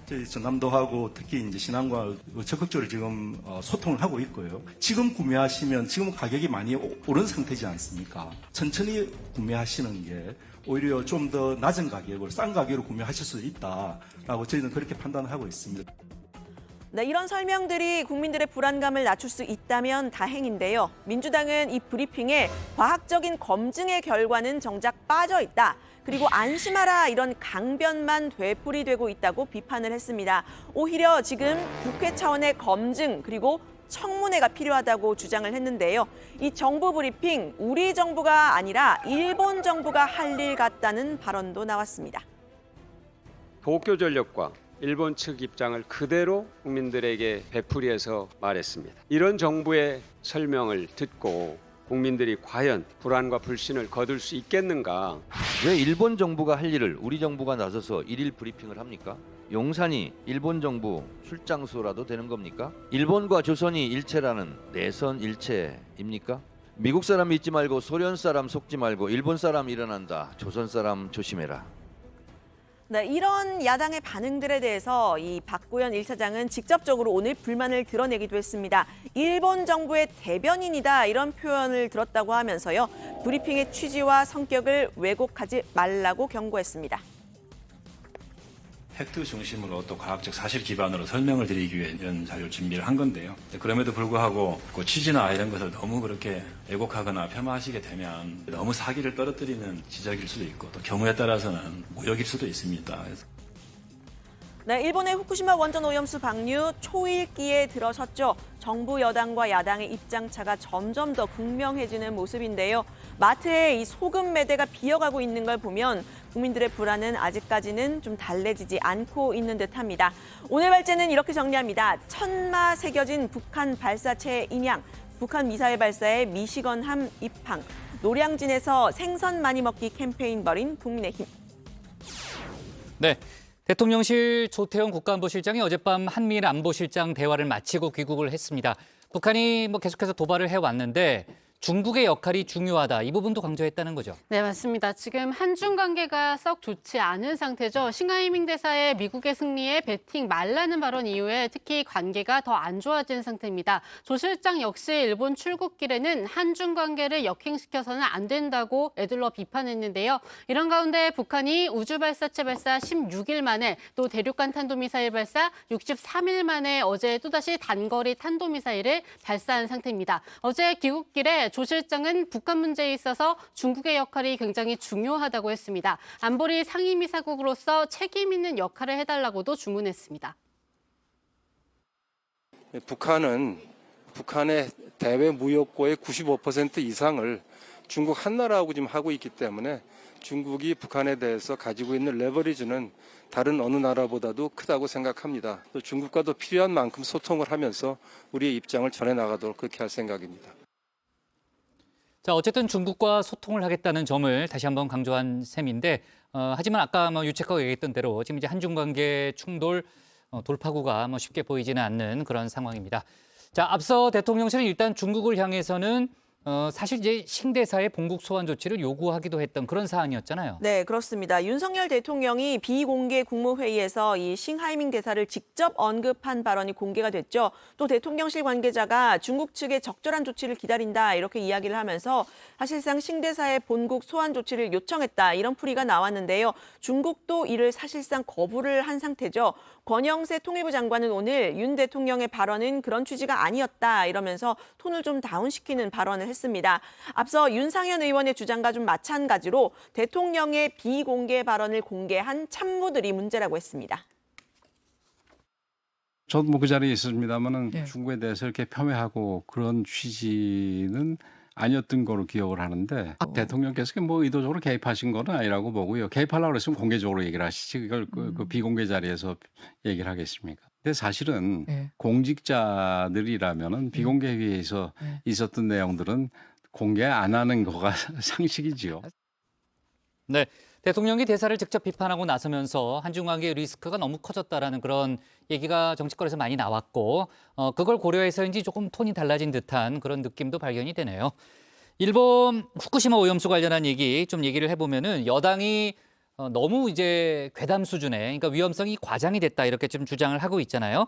저희 전남도하고 특히 이제 신안과 적극적으로 지금 소통을 하고 있고요. 지금 구매하시면 지금 가격이 많이 오른 상태지 않습니까? 천천히 구매하시는 게 오히려 좀 더 낮은 가격으로 싼 가격으로 구매하실 수 있다라고 저희는 그렇게 판단을 하고 있습니다. 네, 이런 설명들이 국민들의 불안감을 낮출 수 있다면 다행인데요. 민주당은 이 브리핑에 과학적인 검증의 결과는 정작 빠져 있다. 그리고 안심하라 이런 강변만 되풀이되고 있다고 비판을 했습니다. 오히려 지금 국회 차원의 검증 그리고 청문회가 필요하다고 주장을 했는데요. 이 정부 브리핑 우리 정부가 아니라 일본 정부가 할 일 같다는 발언도 나왔습니다. 도쿄전력과 일본 측 입장을 그대로 국민들에게 되풀이해서 말했습니다. 이런 정부의 설명을 듣고 국민들이 과연 불안과 불신을 거둘 수 있겠는가? 왜 일본 정부가 할 일을 우리 정부가 나서서 일일 브리핑을 합니까? 용산이 일본 정부 출장소라도 되는 겁니까? 일본과 조선이 일체라는 내선 일체입니까? 미국 사람 믿지 말고 소련 사람 속지 말고 일본 사람 일어난다. 조선 사람 조심해라. 네, 이런 야당의 반응들에 대해서 이 박구현 1차장은 직접적으로 오늘 불만을 드러내기도 했습니다. 일본 정부의 대변인이다 이런 표현을 들었다고 하면서요. 브리핑의 취지와 성격을 왜곡하지 말라고 경고했습니다. 팩트 중심으로 또 과학적 사실 기반으로 설명을 드리기 위해 이런 자료를 준비를 한 건데요. 그럼에도 불구하고 그 취지나 이런 것을 너무 그렇게 왜곡하거나 폄하하시게 되면 너무 사기를 떨어뜨리는 지적일 수도 있고 또 경우에 따라서는 모욕일 수도 있습니다. 네, 일본의 후쿠시마 원전 오염수 방류 초읽기에 들어섰죠. 정부 여당과 야당의 입장차가 점점 더 극명해지는 모습인데요. 마트에 이 소금 매대가 비어가고 있는 걸 보면 국민들의 불안은 아직까지는 좀 달래지지 않고 있는 듯합니다. 오늘 발제는 이렇게 정리합니다. 천마 새겨진 북한 발사체 인양, 북한 미사일 발사에 미시건함 입항, 노량진에서 생선 많이 먹기 캠페인 벌인 국민의힘. 네. 대통령실 조태용 국가안보실장이 어젯밤 한미일 안보실장 대화를 마치고 귀국을 했습니다. 북한이 계속해서 도발을 해왔는데 중국의 역할이 중요하다. 이 부분도 강조했다는 거죠. 네, 맞습니다. 지금 한중 관계가 썩 좋지 않은 상태죠. 싱하이밍 대사의 미국의 승리에 베팅 말라는 발언 이후에 특히 관계가 더 안 좋아진 상태입니다. 조 실장 역시 일본 출국길에는 한중 관계를 역행시켜서는 안 된다고 애들러 비판했는데요. 이런 가운데 북한이 우주발사체 발사 16일 만에 또 대륙간 탄도미사일 발사 63일 만에 어제 또다시 단거리 탄도미사일을 발사한 상태입니다. 어제 귀국길에 조 실장은 북한 문제에 있어서 중국의 역할이 굉장히 중요하다고 했습니다. 안보리 상임이사국으로서 책임 있는 역할을 해달라고도 주문했습니다. 북한은 북한의 대외 무역고의 95% 이상을 중국 한나라하고 지금 하고 있기 때문에 중국이 북한에 대해서 가지고 있는 레버리지는 다른 어느 나라보다도 크다고 생각합니다. 또 중국과도 필요한 만큼 소통을 하면서 우리의 입장을 전해 나가도록 그렇게 할 생각입니다. 자, 어쨌든 중국과 소통을 하겠다는 점을 다시 한번 강조한 셈인데, 하지만 아까 유채커가 얘기했던 대로 지금 이제 한중 관계 충돌 돌파구가 쉽게 보이지는 않는 그런 상황입니다. 자, 앞서 대통령실은 일단 중국을 향해서는 사실 이제 싱 대사의 본국 소환 조치를 요구하기도 했던 그런 사안이었잖아요. 네, 그렇습니다. 윤석열 대통령이 비공개 국무회의에서 이 싱하이밍 대사를 직접 언급한 발언이 공개가 됐죠. 또 대통령실 관계자가 중국 측의 적절한 조치를 기다린다 이렇게 이야기를 하면서 사실상 싱 대사의 본국 소환 조치를 요청했다 이런 풀이가 나왔는데요. 중국도 이를 사실상 거부를 한 상태죠. 권영세 통일부 장관은 오늘 윤 대통령의 발언은 그런 취지가 아니었다 이러면서 톤을 좀 다운시키는 발언을 했습니다. 앞서 윤상현 의원의 주장과 좀 마찬가지로 대통령의 비공개 발언을 공개한 참모들이 문제라고 했습니다. 저도 뭐 그 자리에 있었습니다만은 중국에 대해서 이렇게 폄훼하고 그런 취지는 아니었던 거로 기억을 하는데 대통령께서 뭐 의도적으로 개입하신 건 아니라고 보고요. 개입하려고 그랬으면 공개적으로 얘기를 하시지 그걸 그 비공개 자리에서 얘기를 하겠습니까? 근데 사실은 공직자들이라면은 비공개 회의에서 있었던 내용들은 공개 안 하는 거가 상식이지요. 네. 대통령이 대사를 직접 비판하고 나서면서 한중 관계의 리스크가 너무 커졌다라는 그런 얘기가 정치권에서 많이 나왔고 그걸 고려해서인지 조금 톤이 달라진 듯한 그런 느낌도 발견이 되네요. 일본 후쿠시마 오염수 관련한 얘기 좀 얘기를 해보면은 여당이 너무 이제 괴담 수준에 그러니까 위험성이 과장이 됐다 이렇게 좀 주장을 하고 있잖아요.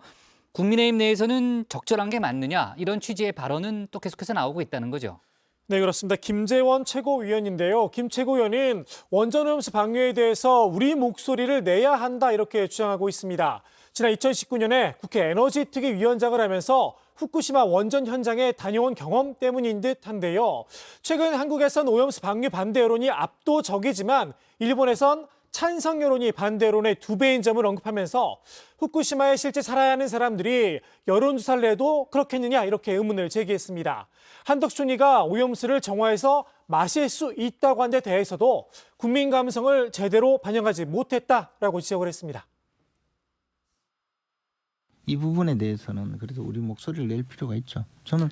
국민의힘 내에서는 적절한 게 맞느냐 이런 취지의 발언은 또 계속해서 나오고 있다는 거죠. 네, 그렇습니다. 김재원 최고위원인데요. 김 최고위원은 원전오염수 방류에 대해서 우리 목소리를 내야 한다 이렇게 주장하고 있습니다. 지난 2019년에 국회 에너지특위 위원장을 하면서 후쿠시마 원전 현장에 다녀온 경험 때문인 듯한데요. 최근 한국에선 오염수 방류 반대 여론이 압도적이지만 일본에선 찬성 여론이 반대 여론의 2배인 점을 언급하면서 후쿠시마에 실제 살아야 하는 사람들이 여론조사를 내도 그렇겠느냐 이렇게 의문을 제기했습니다. 한덕수 총리가 오염수를 정화해서 마실 수 있다고 한 데 대해서도 국민 감성을 제대로 반영하지 못했다라고 지적을 했습니다. 이 부분에 대해서는 그래도 우리 목소리를 낼 필요가 있죠. 저는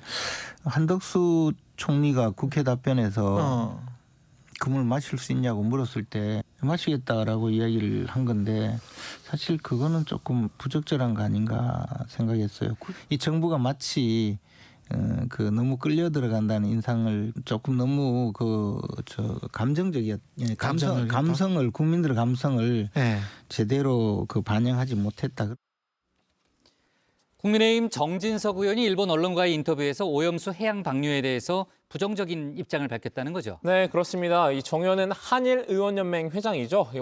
한덕수 총리가 국회 답변에서 금을 마실 수 있냐고 물었을 때 마시겠다라고 이야기를 한 건데 사실 그거는 조금 부적절한 거 아닌가 생각했어요. 이 정부가 마치 그 너무 끌려 들어간다는 인상을 조금 너무 감성을 국민들의 감성을 제대로 반영하지 못했다. 국민의힘 정진석 의원이 일본 언론과의 인터뷰에서 오염수 해양 방류에 대해서 부정적인 입장을 밝혔다는 거죠. 네, 그렇습니다. 이 정 의원은 한일 의원연맹 회장이죠.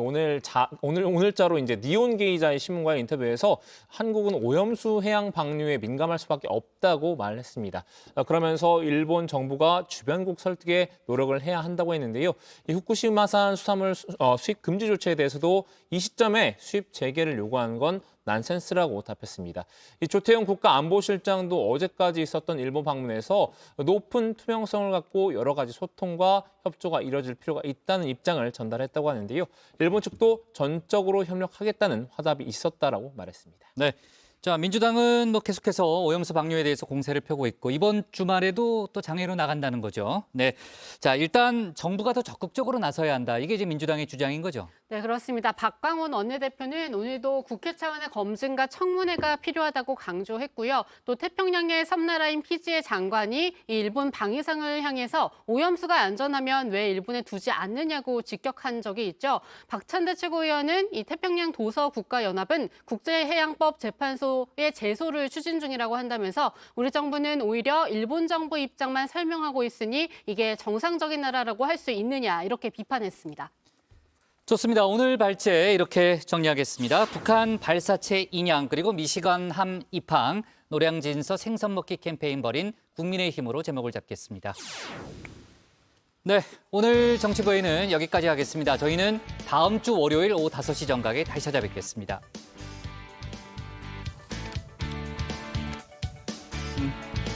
오늘자로 이제 니온 게이자의 신문과의 인터뷰에서 한국은 오염수 해양 방류에 민감할 수밖에 없다고 말했습니다. 그러면서 일본 정부가 주변국 설득에 노력을 해야 한다고 했는데요. 이 후쿠시마산 수산물 수입 금지 조치에 대해서도 이 시점에 수입 재개를 요구한 건 난센스라고 답했습니다. 이 조태용 국가안보실장도 어제까지 있었던 일본 방문에서 높은 투명성을 갖고 여러 가지 소통과 협조가 이뤄질 필요가 있다는 입장을 전달했다고 하는데요. 일본 측도 전적으로 협력하겠다는 화답이 있었다라고 말했습니다. 네. 자, 민주당은 뭐 계속해서 오염수 방류에 대해서 공세를 펴고 있고 이번 주말에도 또 장외로 나간다는 거죠. 네. 자, 일단 정부가 더 적극적으로 나서야 한다. 이게 이제 민주당의 주장인 거죠. 네, 그렇습니다. 박광원 원내대표는 오늘도 국회 차원의 검증과 청문회가 필요하다고 강조했고요. 또 태평양의 섬나라인 피지의 장관이 이 일본 방위상을 향해서 오염수가 안전하면 왜 일본에 두지 않느냐고 직격한 적이 있죠. 박찬대 최고위원은 이 태평양 도서 국가연합은 국제해양법 재판소의 제소를 추진 중이라고 한다면서 우리 정부는 오히려 일본 정부 입장만 설명하고 있으니 이게 정상적인 나라라고 할 수 있느냐 이렇게 비판했습니다. 좋습니다. 오늘 발제 이렇게 정리하겠습니다. 북한 발사체 인양 그리고 미시간 함 입항, 노량진서 생선 먹기 캠페인 벌인 국민의힘으로 제목을 잡겠습니다. 네, 오늘 정치부에는 여기까지 하겠습니다. 저희는 다음 주 월요일 오후 5시 정각에 다시 찾아뵙겠습니다.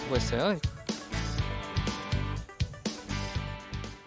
수고했어요.